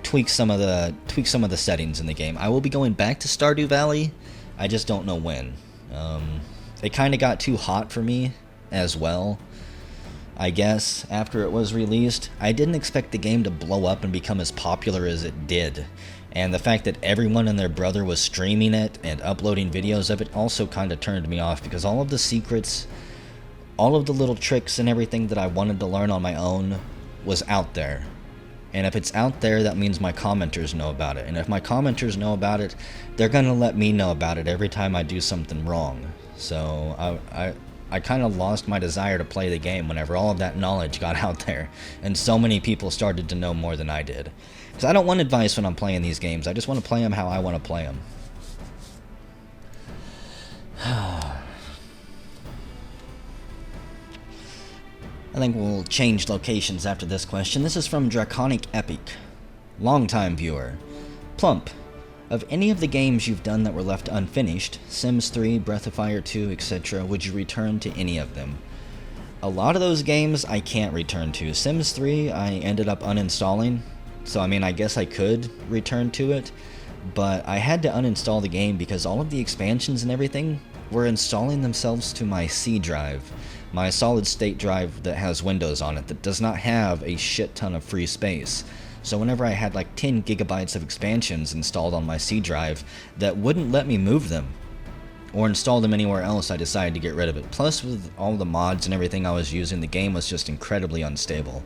[SPEAKER 1] tweak some of the settings in the game. I will be going back to Stardew Valley. I just don't know when. It kind of got too hot for me as well. I guess after it was released, I didn't expect the game to blow up and become as popular as it did. And the fact that everyone and their brother was streaming it and uploading videos of it also kind of turned me off, because all of the secrets, all of the little tricks and everything that I wanted to learn on my own was out there. And if it's out there, that means my commenters know about it. And if my commenters know about it, they're going to let me know about it every time I do something wrong. So I kind of lost my desire to play the game whenever all of that knowledge got out there. And so many people started to know more than I did. Because I don't want advice when I'm playing these games. I just want to play them how I want to play them. I think we'll change locations after this question. This is from Draconic Epic. Longtime viewer. Plump. Of any of the games you've done that were left unfinished, Sims 3, Breath of Fire 2, etc., would you return to any of them? A lot of those games I can't return to. Sims 3 I ended up uninstalling, so I mean I guess I could return to it, but I had to uninstall the game because all of the expansions and everything were installing themselves to my C drive. My solid state drive that has Windows on it that does not have a shit ton of free space. So whenever I had like 10 gigabytes of expansions installed on my C drive that wouldn't let me move them or install them anywhere else, I decided to get rid of it. Plus, with all the mods and everything I was using, the game was just incredibly unstable.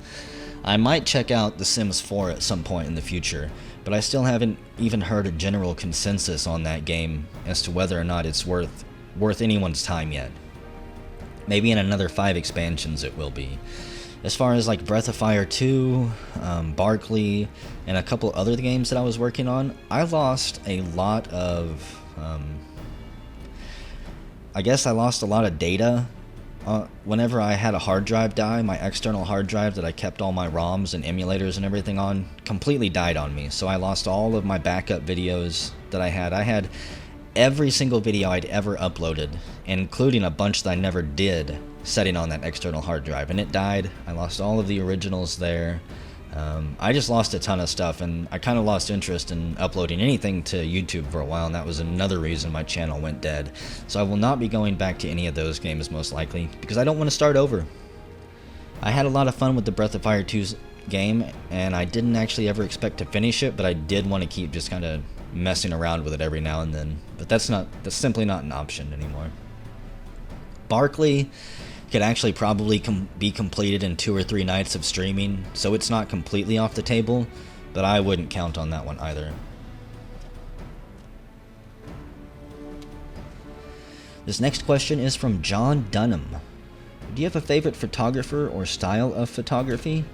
[SPEAKER 1] I might check out The Sims 4 at some point in the future, but I still haven't even heard a general consensus on that game as to whether or not it's worth anyone's time yet. Maybe in another 5 expansions it will be. As far as like Breath of Fire 2, Barkley, and a couple other games that I was working on, I lost a lot of, I guess I lost a lot of data. Whenever I had a hard drive die, my external hard drive that I kept all my ROMs and emulators and everything on completely died on me. So I lost all of my backup videos that I had. I had every single video I'd ever uploaded, including a bunch that I never did, setting on that external hard drive, and it died. I lost all of the originals there. I just lost a ton of stuff, and I kind of lost interest in uploading anything to YouTube for a while, and that was another reason my channel went dead. So I will not be going back to any of those games most likely, because I don't want to start over. I had a lot of fun with the Breath of Fire 2 game, and I didn't actually ever expect to finish it, but I did want to keep just kind of messing around with it every now and then. But that's simply not an option anymore. Barkley could actually probably be completed in 2 or 3 nights of streaming, so it's not completely off the table, but I wouldn't count on that one either. This next question is from John Dunham. Do you have a favorite photographer or style of photography?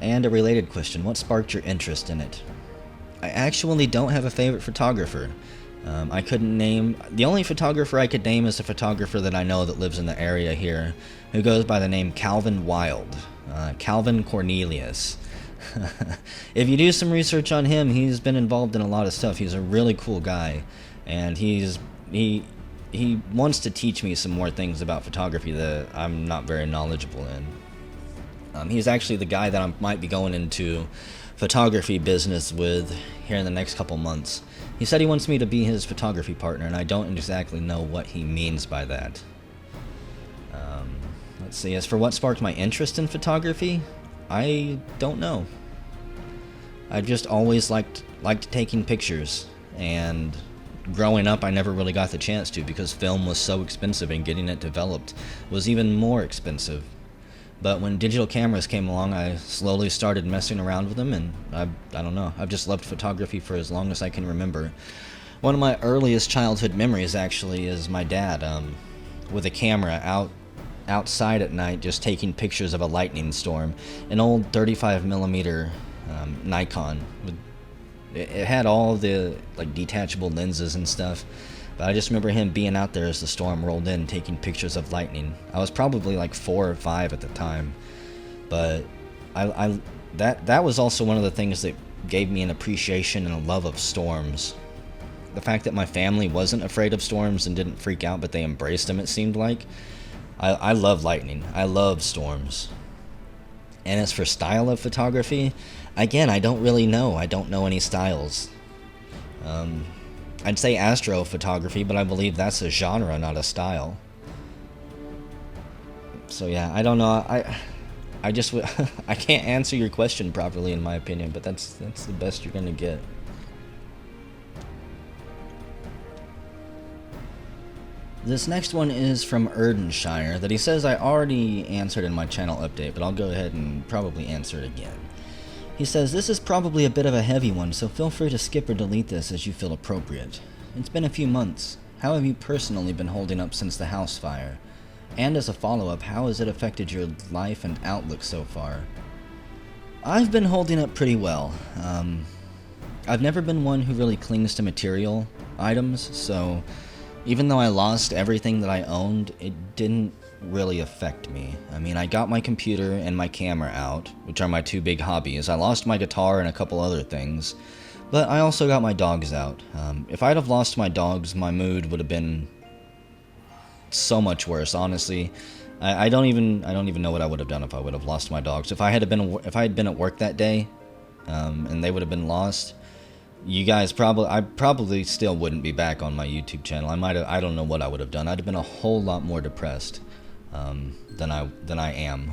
[SPEAKER 1] And a related question, what sparked your interest in it? I actually don't have a favorite photographer. I couldn't name... The only photographer I could name is a photographer that I know that lives in the area here, who goes by the name Calvin Wild. Calvin Cornelius. If you do some research on him, he's been involved in a lot of stuff. He's a really cool guy, and he wants to teach me some more things about photography that I'm not very knowledgeable in. He's actually the guy that I might be going into photography business with here in the next couple months. He said he wants me to be his photography partner, and I don't exactly know what he means by that. Let's see, as for what sparked my interest in photography, I don't know. I've just always liked taking pictures, and growing up I never really got the chance to because film was so expensive and getting it developed was even more expensive. But when digital cameras came along, I slowly started messing around with them, and I don't know, I've just loved photography for as long as I can remember. One of my earliest childhood memories, actually, is my dad with a camera outside at night just taking pictures of a lightning storm. An old 35mm Nikon. It had all the like detachable lenses and stuff, but I just remember him being out there as the storm rolled in, taking pictures of lightning. I was probably like 4 or 5 at the time, but that was also one of the things that gave me an appreciation and a love of storms. The fact that my family wasn't afraid of storms and didn't freak out, but they embraced them, it seemed like. I love lightning. I love storms. And as for style of photography, again, I don't really know. I don't know any styles. I'd say astrophotography, but I believe that's a genre, not a style. So yeah, I don't know. I just I can't answer your question properly, in my opinion, but that's the best you're gonna get. This next one is from Erdenshire that he says I already answered in my channel update, but I'll go ahead and probably answer it again. He says, this is probably a bit of a heavy one, so feel free to skip or delete this as you feel appropriate. It's been a few months. How have you personally been holding up since the house fire? And as a follow-up, how has it affected your life and outlook so far? I've been holding up pretty well. I've never been one who really clings to material items, so even though I lost everything that I owned, it didn't really affect me. I mean, I got my computer and my camera out, which are my 2 big hobbies. I lost my guitar and a couple other things, but I also got my dogs out. If I'd have lost my dogs, my mood would have been so much worse, honestly. I don't even know what I would have done if I would have lost my dogs. If I had been at work that day, and they would have been lost, I probably still wouldn't be back on my YouTube channel. I don't know what I would have done. I'd have been a whole lot more depressed than I am.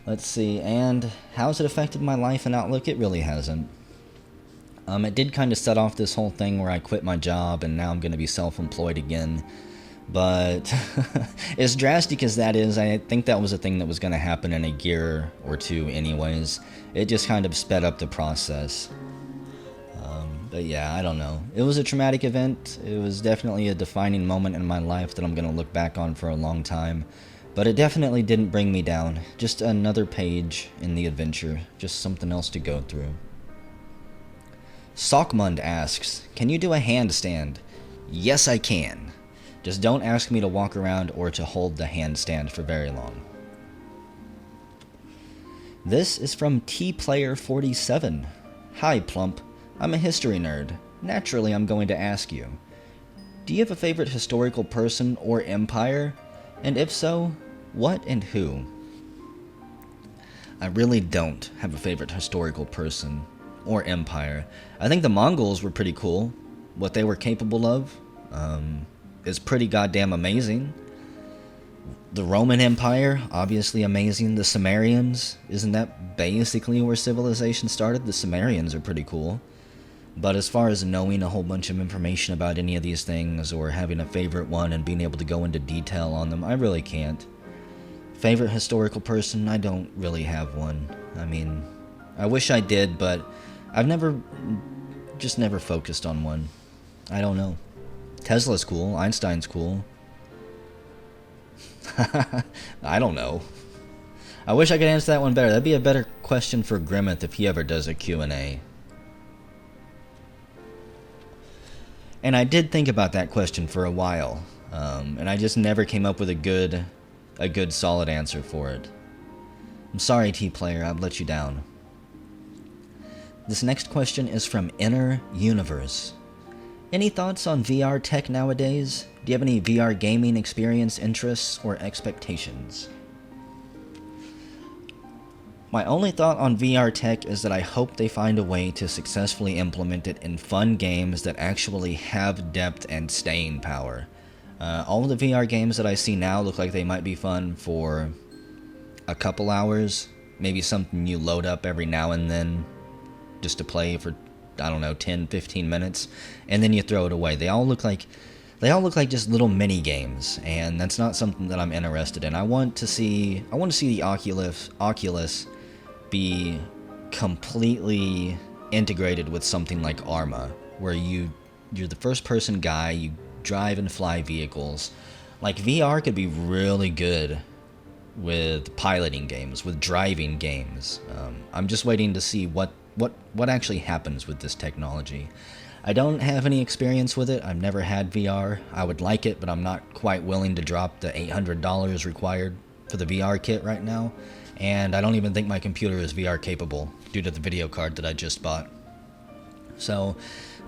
[SPEAKER 1] Let's see, and how's it affected my life and outlook? It really hasn't. It did kind of set off this whole thing where I quit my job and now I'm going to be self-employed again. But as drastic as that is, I think that was a thing that was going to happen in a year or 2 anyways. It just kind of sped up the process. But yeah, I don't know. It was a traumatic event. It was definitely a defining moment in my life that I'm going to look back on for a long time. But it definitely didn't bring me down. Just another page in the adventure. Just something else to go through. Sockmund asks, can you do a handstand? Yes, I can. Just don't ask me to walk around or to hold the handstand for very long. This is from TPlayer47. Hi, Plump. I'm a history nerd. Naturally, I'm going to ask you, do you have a favorite historical person or empire? And if so, what and who? I really don't have a favorite historical person or empire. I think the Mongols were pretty cool. What they were capable of is pretty goddamn amazing. The Roman Empire, obviously amazing. The Sumerians, isn't that basically where civilization started? The Sumerians are pretty cool. But as far as knowing a whole bunch of information about any of these things, or having a favorite one and being able to go into detail on them, I really can't. Favorite historical person? I don't really have one. I mean, I wish I did, but I've never focused on one. I don't know. Tesla's cool. Einstein's cool. I don't know. I wish I could answer that one better. That'd be a better question for Grimmeth if he ever does a Q&A. And I did think about that question for a while, and I just never came up with a good solid answer for it. I'm sorry, T-Player, I've let you down. This next question is from Inner Universe. Any thoughts on VR tech nowadays? Do you have any VR gaming experience, interests, or expectations? My only thought on VR tech is that I hope they find a way to successfully implement it in fun games that actually have depth and staying power. All of the VR games that I see now look like they might be fun for a couple hours, maybe something you load up every now and then just to play for, I don't know, 10, 15 minutes, and then you throw it away. They all look like just little mini games, and that's not something that I'm interested in. I want to see the Oculus be completely integrated with something like Arma, where you're the first person guy, you drive and fly vehicles. Like VR could be really good with piloting games, with driving games. I'm just waiting to see what actually happens with this technology. I don't have any experience with it. I've never had VR. I would like it, but I'm not quite willing to drop the $800 required for the VR kit right now. And I don't even think my computer is VR capable due to the video card that I just bought. So,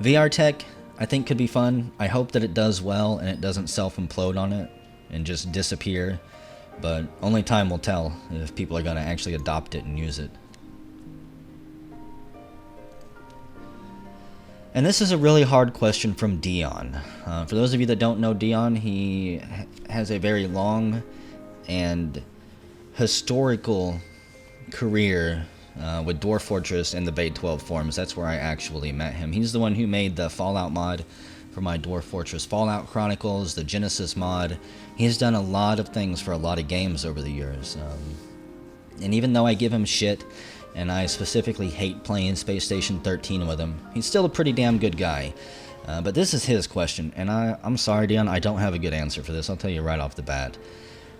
[SPEAKER 1] VR tech, I think, could be fun. I hope that it does well and it doesn't self-implode on it and just disappear. But only time will tell if people are going to actually adopt it and use it. And this is a really hard question from Dion. For those of you that don't know Dion, he has a very long and historical career with Dwarf Fortress and the Bay 12 forums. That's where I actually met him. He's the one who made the Fallout mod for my Dwarf Fortress Fallout Chronicles, the Genesis mod. He's done a lot of things for a lot of games over the years. And even though I give him shit, and I specifically hate playing Space Station 13 with him, he's still a pretty damn good guy. But this is his question, and I'm sorry, Dion, I don't have a good answer for this. I'll tell you right off the bat.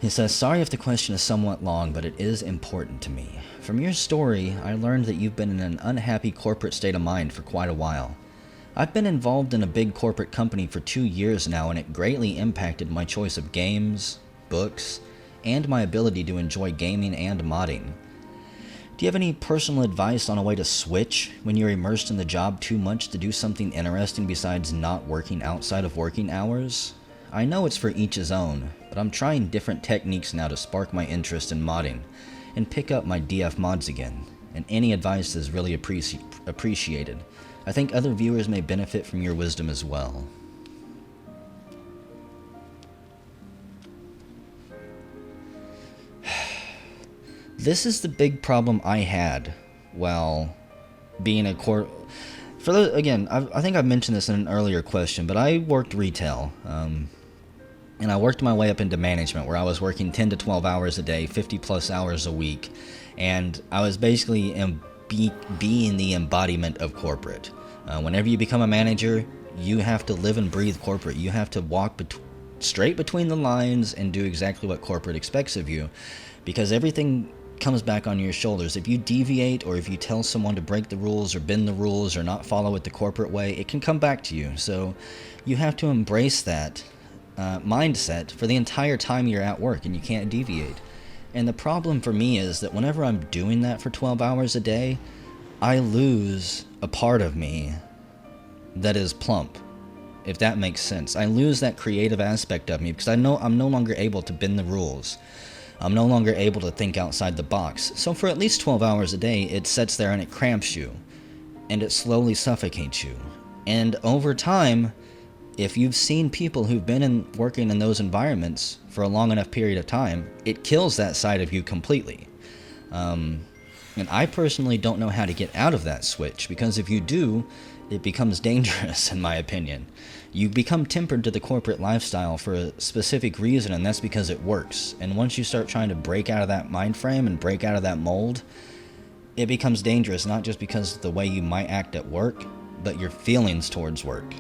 [SPEAKER 1] He says, sorry if the question is somewhat long, but it is important to me. From your story, I learned that you've been in an unhappy corporate state of mind for quite a while. I've been involved in a big corporate company for 2 years now, and it greatly impacted my choice of games, books, and my ability to enjoy gaming and modding. Do you have any personal advice on a way to switch when you're immersed in the job too much to do something interesting besides not working outside of working hours? I know it's for each his own, but I'm trying different techniques now to spark my interest in modding and pick up my DF mods again, and any advice is really appreciated. I think other viewers may benefit from your wisdom as well. This is the big problem I had while being a For those, again, I think I've mentioned this in an earlier question, but I worked retail, and I worked my way up into management, where I was working 10 to 12 hours a day, 50 plus hours a week, and I was basically being the embodiment of corporate. Whenever you become a manager, you have to live and breathe corporate. You have to walk straight between the lines and do exactly what corporate expects of you, because everything comes back on your shoulders. If you deviate, or if you tell someone to break the rules or bend the rules or not follow it the corporate way, it can come back to you. So you have to embrace that mindset for the entire time you're at work, and you can't deviate. And the problem for me is that whenever I'm doing that for 12 hours a day, I lose a part of me that is plump, if that makes sense. I lose that creative aspect of me because I'm no longer able to bend the rules. I'm no longer able to think outside the box. So for at least 12 hours a day, it sits there and it cramps you, and it slowly suffocates you. And over time, if you've seen people who've been working in those environments for a long enough period of time, it kills that side of you completely. And I personally don't know how to get out of that switch, because if you do, it becomes dangerous, in my opinion. You become tempered to the corporate lifestyle for a specific reason, and that's because it works. And once you start trying to break out of that mind frame and break out of that mold, it becomes dangerous, not just because of the way you might act at work, but your feelings towards work.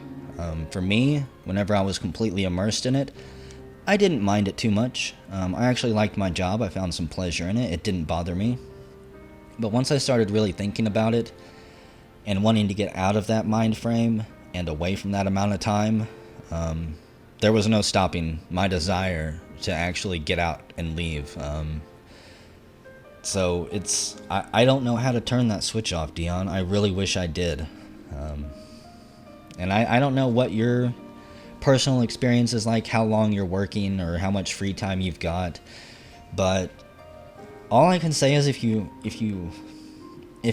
[SPEAKER 1] For me, whenever I was completely immersed in it, I didn't mind it too much. I actually liked my job. I found some pleasure in it. It didn't bother me. But once I started really thinking about it and wanting to get out of that mind frame and away from that amount of time, there was no stopping my desire to actually get out and leave. So I don't know how to turn that switch off, Dion. I really wish I did. And I don't know what your personal experience is like, how long you're working or how much free time you've got, but all I can say is if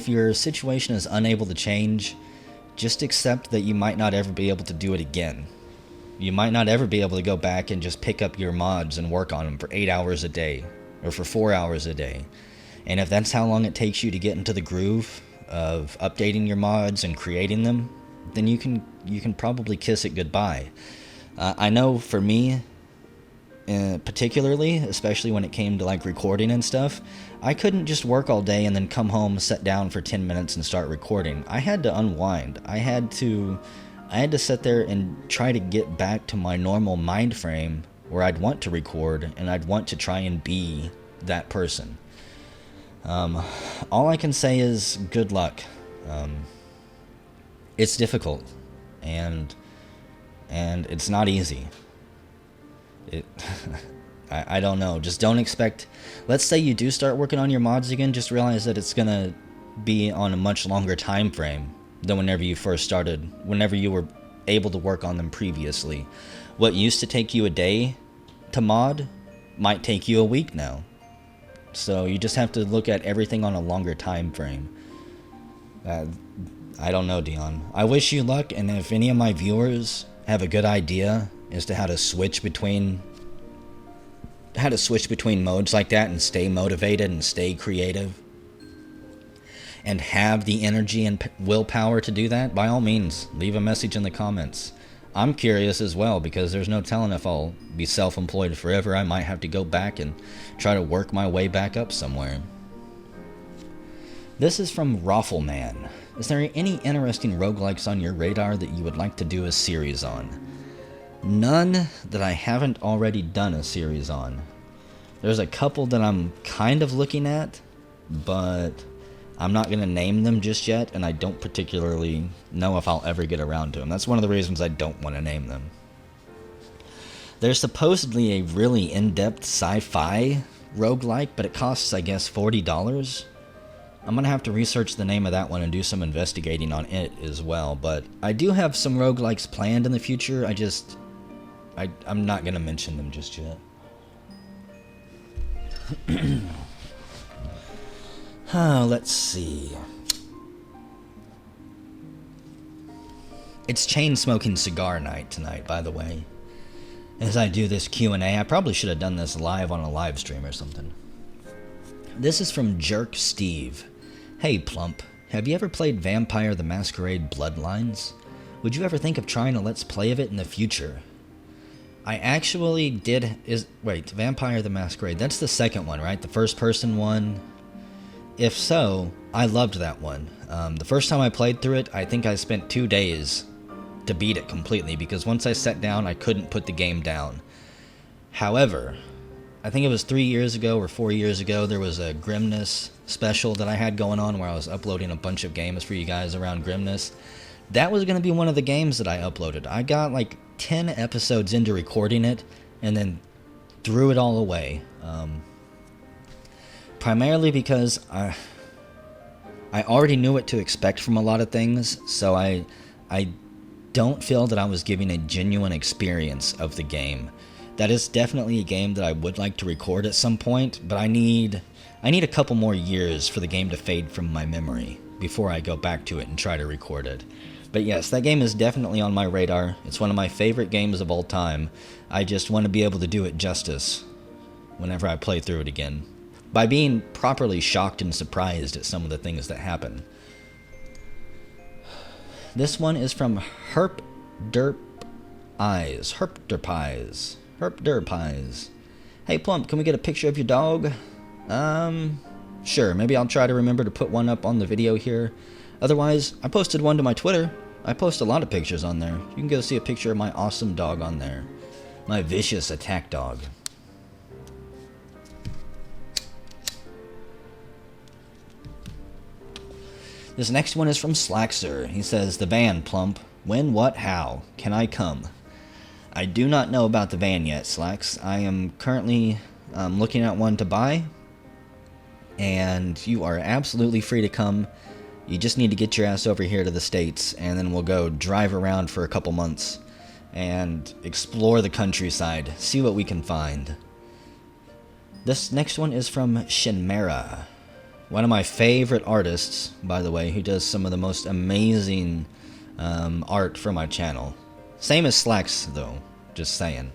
[SPEAKER 1] your situation is unable to change, just accept that you might not ever be able to do it again. You might not ever be able to go back and just pick up your mods and work on them for 8 hours a day or for 4 hours a day. And if that's how long it takes you to get into the groove of updating your mods and creating them, then you can probably kiss it goodbye. I know for me, particularly, especially when it came to like recording and stuff, I couldn't just work all day and then come home, sit down for 10 minutes and start recording. I had to unwind. I had to sit there and try to get back to my normal mind frame where I'd want to record and I'd want to try and be that person. All I can say is good luck. It's difficult, and it's not easy. I don't know. Just don't expect... Let's say you do start working on your mods again, just realize that it's going to be on a much longer time frame than whenever you first started, whenever you were able to work on them previously. What used to take you a day to mod might take you a week now. So you just have to look at everything on a longer time frame. I don't know, Dion. I wish you luck, and if any of my viewers have a good idea as to how to switch between modes like that and stay motivated and stay creative and have the energy and willpower to do that, by all means, leave a message in the comments. I'm curious as well, because there's no telling if I'll be self-employed forever. I might have to go back and try to work my way back up somewhere. This is from Raffleman. Is there any interesting roguelikes on your radar that you would like to do a series on? None that I haven't already done a series on. There's a couple that I'm kind of looking at, but I'm not going to name them just yet, and I don't particularly know if I'll ever get around to them. That's one of the reasons I don't want to name them. There's supposedly a really in-depth sci-fi roguelike, but it costs, I guess, $40. I'm going to have to research the name of that one and do some investigating on it as well, but I do have some roguelikes planned in the future. I'm not going to mention them just yet. Let's see. It's chain-smoking cigar night tonight, by the way. As I do this Q&A, I probably should have done this live on a live stream or something. This is from Jerk Steve. Hey Plump, have you ever played Vampire the Masquerade Bloodlines? Would you ever think of trying a Let's Play of it in the future? I actually did... Wait, Vampire the Masquerade, that's the second one, right? The first person one? If so, I loved that one. The first time I played through it, I think I spent 2 days to beat it completely, because once I sat down, I couldn't put the game down. However, I think it was 3 years ago or 4 years ago, there was a Grimness special that I had going on where I was uploading a bunch of games for you guys around Grimness. That was going to be one of the games that I uploaded. I got like 10 episodes into recording it and then threw it all away. Primarily because I already knew what to expect from a lot of things, so I don't feel that I was giving a genuine experience of the game. That is definitely a game that I would like to record at some point, but I need a couple more years for the game to fade from my memory before I go back to it and try to record it. But yes, that game is definitely on my radar. It's one of my favorite games of all time. I just want to be able to do it justice whenever I play through it again, by being properly shocked and surprised at some of the things that happen. This one is from Herpderpies. Hey Plump, can we get a picture of your dog? Sure, maybe I'll try to remember to put one up on the video here. Otherwise, I posted one to my Twitter. I post a lot of pictures on there. You can go see a picture of my awesome dog on there. My vicious attack dog. This next one is from Slaxer. He says, the van, Plump. When, what, how? Can I come? I do not know about the van yet, Slacks. I am currently looking at one to buy. And you are absolutely free to come. You just need to get your ass over here to the States, and then we'll go drive around for a couple months and explore the countryside, see what we can find. This next one is from Shinmera, one of my favorite artists, by the way, who does some of the most amazing art for my channel. Same as Slacks, though, just saying.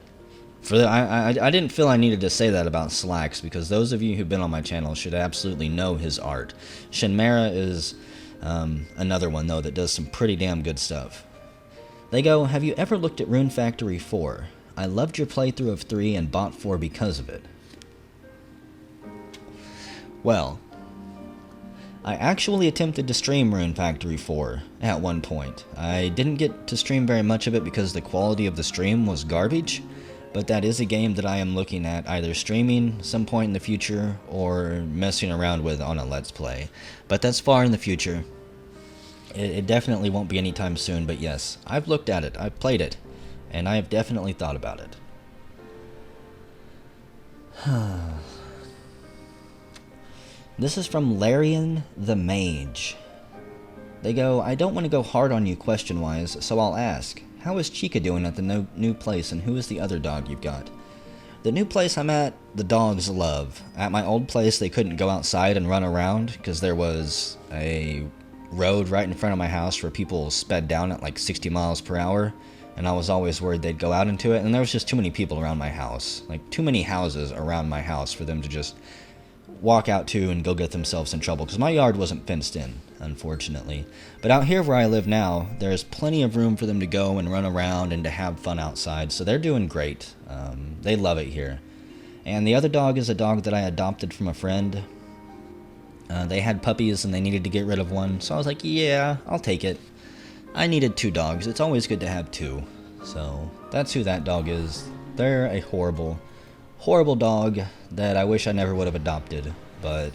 [SPEAKER 1] I didn't feel I needed to say that about Slacks, because those of you who've been on my channel should absolutely know his art. Shinmera is another one, though, that does some pretty damn good stuff. They go, have you ever looked at Rune Factory 4? I loved your playthrough of 3 and bought 4 because of it. Well, I actually attempted to stream Rune Factory 4 at one point. I didn't get to stream very much of it because the quality of the stream was garbage, but that is a game that I am looking at either streaming some point in the future or messing around with on a Let's Play. But that's far in the future. It definitely won't be anytime soon, but yes, I've looked at it, I've played it, and I have definitely thought about it. This is from Larian the Mage. They go, I don't want to go hard on you question-wise, so I'll ask. How is Chica doing at the new place, and who is the other dog you've got? The new place I'm at, the dogs love. At my old place, they couldn't go outside and run around because there was a road right in front of my house where people sped down at like 60 miles per hour, and I was always worried they'd go out into it, and there was just too many people around my house. Like, too many houses around my house for them to just walk out to and go get themselves in trouble, because my yard wasn't fenced in, unfortunately. But out here where I live now, there's plenty of room for them to go and run around and to have fun outside, so they're doing great. They love it here. And the other dog is a dog that I adopted from a friend. They had puppies and they needed to get rid of one, so I was like, yeah, I'll take it. I needed 2 dogs. It's always good to have 2. So that's who that dog is. They're a horrible, horrible dog that I wish I never would have adopted, but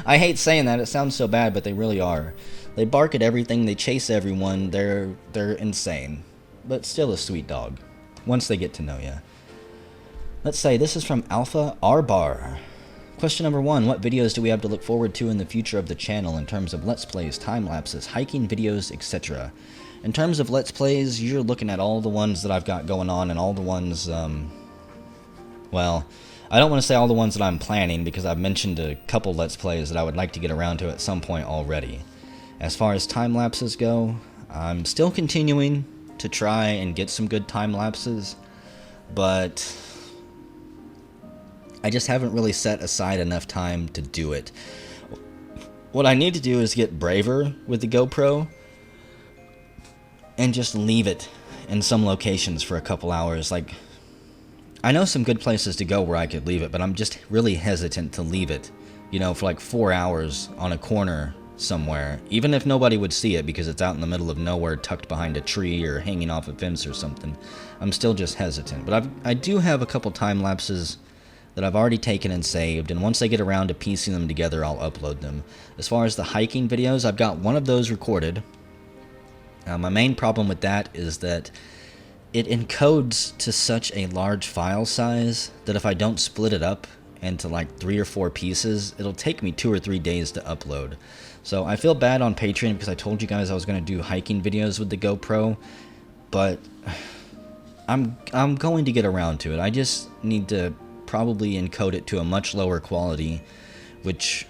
[SPEAKER 1] I hate saying that. It sounds so bad, but they really are. They bark at everything. They chase everyone. They're insane, but still a sweet dog once they get to know you. Let's say this is from Alpha R-Bar. Question number 1, what videos do we have to look forward to in the future of the channel in terms of Let's Plays, time-lapses, hiking videos, etc.? In terms of Let's Plays, you're looking at all the ones that I've got going on and all the ones, well, I don't want to say all the ones that I'm planning because I've mentioned a couple Let's Plays that I would like to get around to at some point already. As far as time-lapses go, I'm still continuing to try and get some good time-lapses, but I just haven't really set aside enough time to do it. What I need to do is get braver with the GoPro and just leave it in some locations for a couple hours. Like, I know some good places to go where I could leave it, but I'm just really hesitant to leave it, you know, for like 4 hours on a corner somewhere, even if nobody would see it because it's out in the middle of nowhere tucked behind a tree or hanging off a fence or something. I'm still just hesitant. But I do have a couple time lapses that I've already taken and saved, and once I get around to piecing them together, I'll upload them. As far as the hiking videos, I've got one of those recorded. My main problem with that is that it encodes to such a large file size that if I don't split it up into like 3 or 4 pieces, it'll take me 2 or 3 days to upload. So I feel bad on Patreon because I told you guys I was going to do hiking videos with the GoPro, but I'm going to get around to it. I just need to probably encode it to a much lower quality, which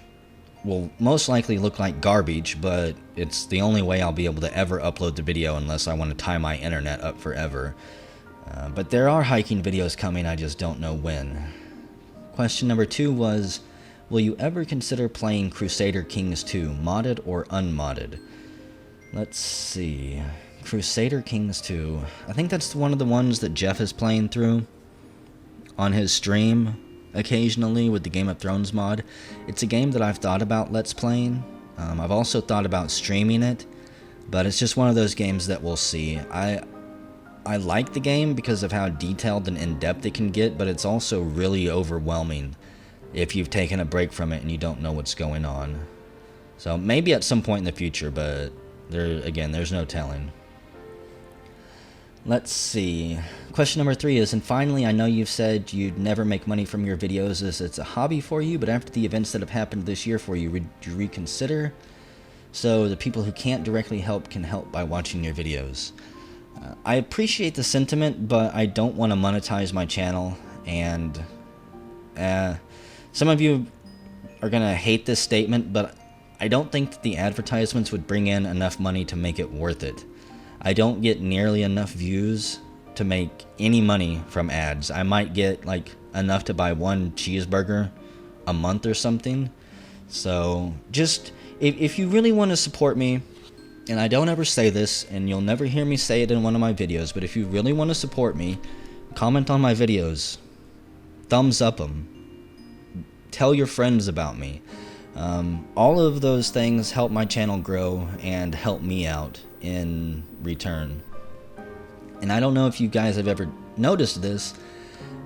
[SPEAKER 1] will most likely look like garbage, but it's the only way I'll be able to ever upload the video unless I want to tie my internet up forever. But there are hiking videos coming, I just don't know when. Question number 2 was, will you ever consider playing Crusader Kings 2, modded or unmodded? Let's see. Crusader Kings 2. I think that's one of the ones that Jeff is playing through on his stream occasionally with the Game of Thrones mod. It's a game that I've thought about Let's Playing. I've also thought about streaming it, but it's just one of those games that we'll see. I like the game because of how detailed and in-depth it can get, but it's also really overwhelming if you've taken a break from it and you don't know what's going on. So maybe at some point in the future, but there's no telling. Let's see. Question number 3 is, and finally, I know you've said you'd never make money from your videos as it's a hobby for you, but after the events that have happened this year for you, would you reconsider? So the people who can't directly help can help by watching your videos. I appreciate the sentiment, but I don't want to monetize my channel, and some of you are going to hate this statement, but I don't think that the advertisements would bring in enough money to make it worth it. I don't get nearly enough views to make any money from ads. I might get like enough to buy 1 cheeseburger a month or something. So just, if you really want to support me, and I don't ever say this, and you'll never hear me say it in one of my videos, but if you really want to support me, comment on my videos, thumbs up them, tell your friends about me. All of those things help my channel grow and help me out in return. And I don't know if you guys have ever noticed this,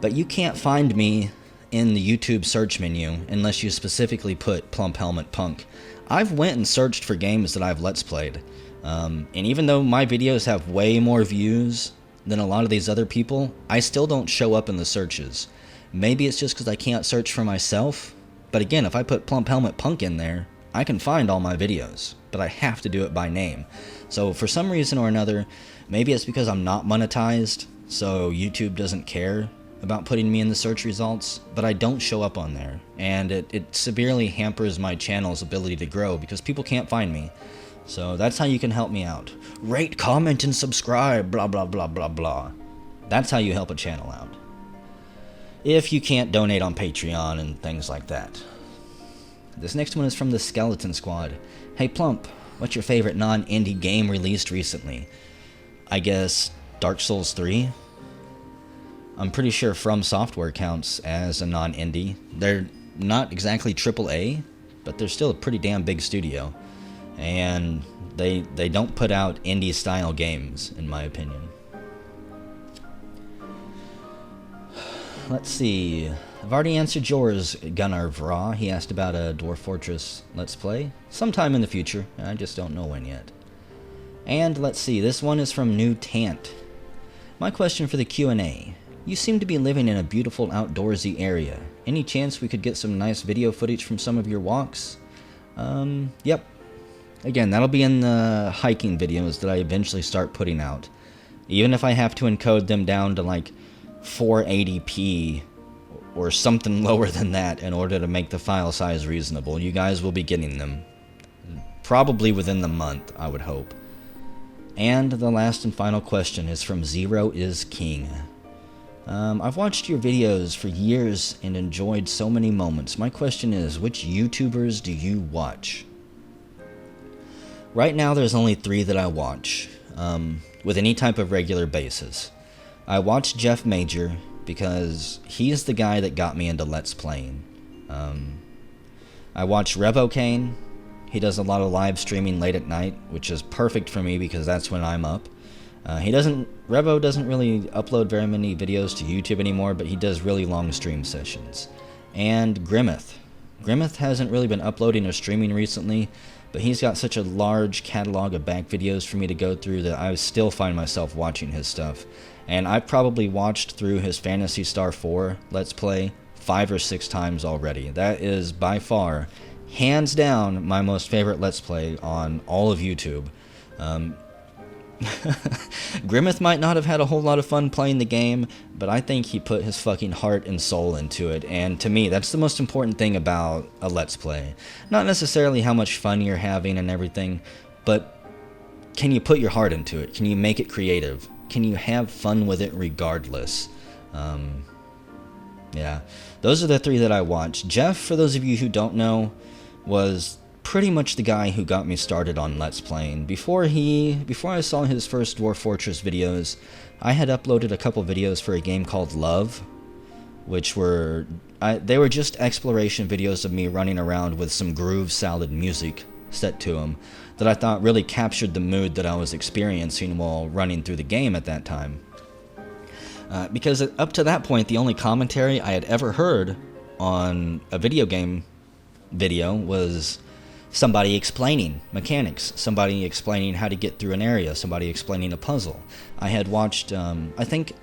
[SPEAKER 1] but you can't find me in the YouTube search menu unless you specifically put Plump Helmet Punk. I've went and searched for games that I've Let's Played, and even though my videos have way more views than a lot of these other people, I still don't show up in the searches. Maybe it's just because I can't search for myself, but again, if I put Plump Helmet Punk in there, I can find all my videos, but I have to do it by name. So for some reason or another, maybe it's because I'm not monetized, so YouTube doesn't care about putting me in the search results, but I don't show up on there, and it severely hampers my channel's ability to grow because people can't find me. So that's how you can help me out. Rate, comment, and subscribe, blah blah blah blah blah. That's how you help a channel out. If you can't donate on Patreon and things like that. This next one is from the Skeleton Squad. Hey Plump, what's your favorite non-indie game released recently? I guess Dark Souls 3? I'm pretty sure From Software counts as a non-indie. They're not exactly AAA, but they're still a pretty damn big studio. And they don't put out indie-style games, in my opinion. Let's see. I've already answered yours, Gunnar Vra. He asked about a Dwarf Fortress Let's Play. Sometime in the future. I just don't know when yet. And let's see. This one is from New Tant. My question for the Q&A. You seem to be living in a beautiful outdoorsy area. Any chance we could get some nice video footage from some of your walks? Yep. Again, that'll be in the hiking videos that I eventually start putting out. Even if I have to encode them down to like 480p or something lower than that in order to make the file size reasonable, you guys will be getting them. Probably within the month, I would hope. And the last and final question is from Zero is King. I've watched your videos for years and enjoyed so many moments. My question is, which YouTubers do you watch? Right now there's only 3 that I watch, with any type of regular basis. I watch Jeff Major because he's the guy that got me into Let's Playing. I watch Revocane. He does a lot of live streaming late at night, which is perfect for me because that's when I'm up. Revo doesn't really upload very many videos to YouTube anymore, but he does really long stream sessions. And Grimmeth. Grimmeth hasn't really been uploading or streaming recently, but he's got such a large catalog of back videos for me to go through that I still find myself watching his stuff. And I've probably watched through his Phantasy Star 4 Let's Play 5 or 6 times already. That is by far, hands down, my most favorite Let's Play on all of YouTube. Grimmeth might not have had a whole lot of fun playing the game, but I think he put his fucking heart and soul into it, and to me, that's the most important thing about a Let's Play. Not necessarily how much fun you're having and everything, but can you put your heart into it? Can you make it creative? Can you have fun with it regardless? Yeah, those are the 3 that I watched. Jeff, for those of you who don't know, was pretty much the guy who got me started on Let's Playing. Before I saw his first Dwarf Fortress videos, I had uploaded a couple videos for a game called Love, which were they were just exploration videos of me running around with some groove salad music set to them that I thought really captured the mood that I was experiencing while running through the game at that time. Because up to that point, the only commentary I had ever heard on a video game video was somebody explaining mechanics, somebody explaining how to get through an area, somebody explaining a puzzle. I had watched, I think,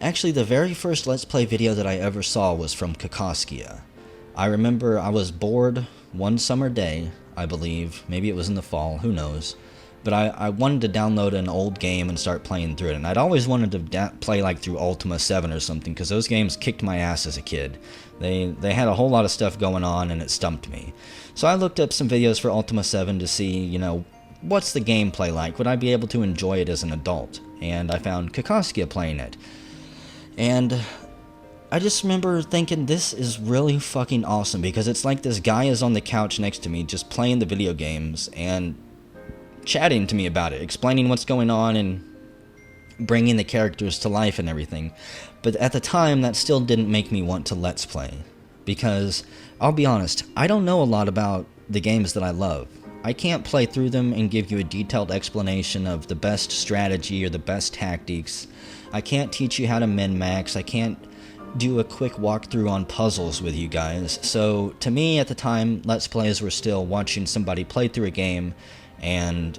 [SPEAKER 1] actually the very first Let's Play video that I ever saw was from Kakoskia. I remember I was bored one summer day, I believe, maybe it was in the fall, who knows, but I wanted to download an old game and start playing through it, and I'd always wanted to play like through Ultima 7 or something, because those games kicked my ass as a kid. They had a whole lot of stuff going on, and it stumped me. So I looked up some videos for Ultima 7 to see, you know, what's the gameplay like? Would I be able to enjoy it as an adult? And I found Kakoskia playing it. And I just remember thinking, this is really fucking awesome, because it's like this guy is on the couch next to me just playing the video games and chatting to me about it, explaining what's going on and bringing the characters to life and everything. But at the time, that still didn't make me want to Let's Play. Because, I'll be honest, I don't know a lot about the games that I love. I can't play through them and give you a detailed explanation of the best strategy or the best tactics. I can't teach you how to min-max. I can't do a quick walkthrough on puzzles with you guys. So to me at the time, Let's Plays were still watching somebody play through a game and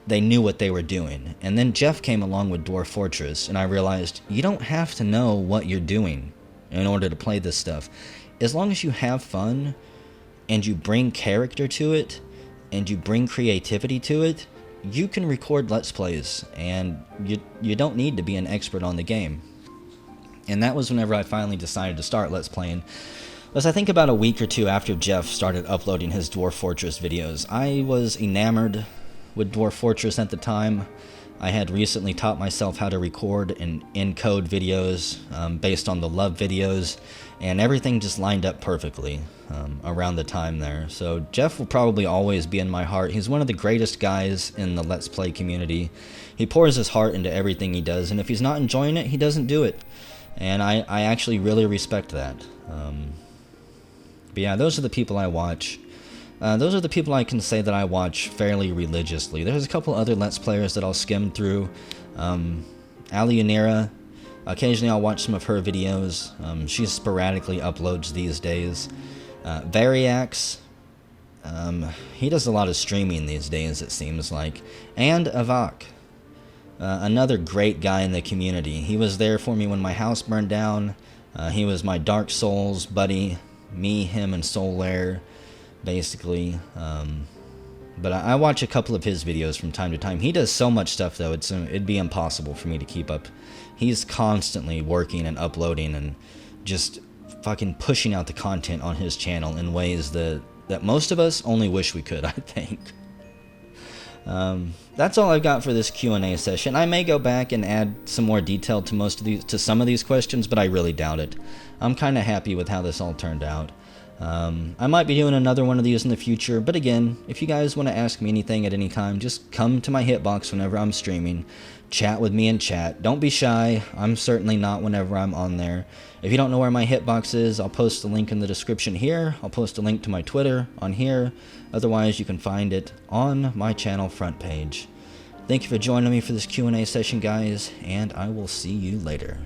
[SPEAKER 1] they knew what they were doing. And then Jeff came along with Dwarf Fortress, and I realized you don't have to know what you're doing in order to play this stuff. As long as you have fun, and you bring character to it, and you bring creativity to it, you can record Let's Plays, and you don't need to be an expert on the game. And that was whenever I finally decided to start Let's Playing. Was I think about a week or two after Jeff started uploading his Dwarf Fortress videos. I was enamored with Dwarf Fortress at the time. I had recently taught myself how to record and encode videos based on the love videos, and everything just lined up perfectly around the time there. So Jeff will probably always be in my heart. He's one of the greatest guys in the Let's Play community. He pours his heart into everything he does, and if he's not enjoying it, he doesn't do it. And I actually really respect that. But yeah, those are the people I watch. Those are the people I can say that I watch fairly religiously. There's a couple other Let's Players that I'll skim through. Ali Yanira, occasionally I'll watch some of her videos. She sporadically uploads these days. Variax, he does a lot of streaming these days, it seems like. And Avak, another great guy in the community. He was there for me when my house burned down. He was my Dark Souls buddy. Me, him, and Solaire, basically. But I watch a couple of his videos from time to time. He does so much stuff, though, it'd be impossible for me to keep up. He's constantly working and uploading and just fucking pushing out the content on his channel in ways that most of us only wish we could, I think. That's all I've got for this Q&A session. I may go back and add some more detail to some of these questions, but I really doubt it. I'm kind of happy with how this all turned out. I might be doing another one of these in the future, but again, if you guys want to ask me anything at any time, just come to my hitbox whenever I'm streaming. Chat with me in chat. Don't be shy. I'm certainly not whenever I'm on there. If you don't know where my hitbox is, I'll post the link in the description here. I'll post a link to my Twitter on here. Otherwise, you can find it on my channel front page. Thank you for joining me for this Q&A session, guys, and I will see you later.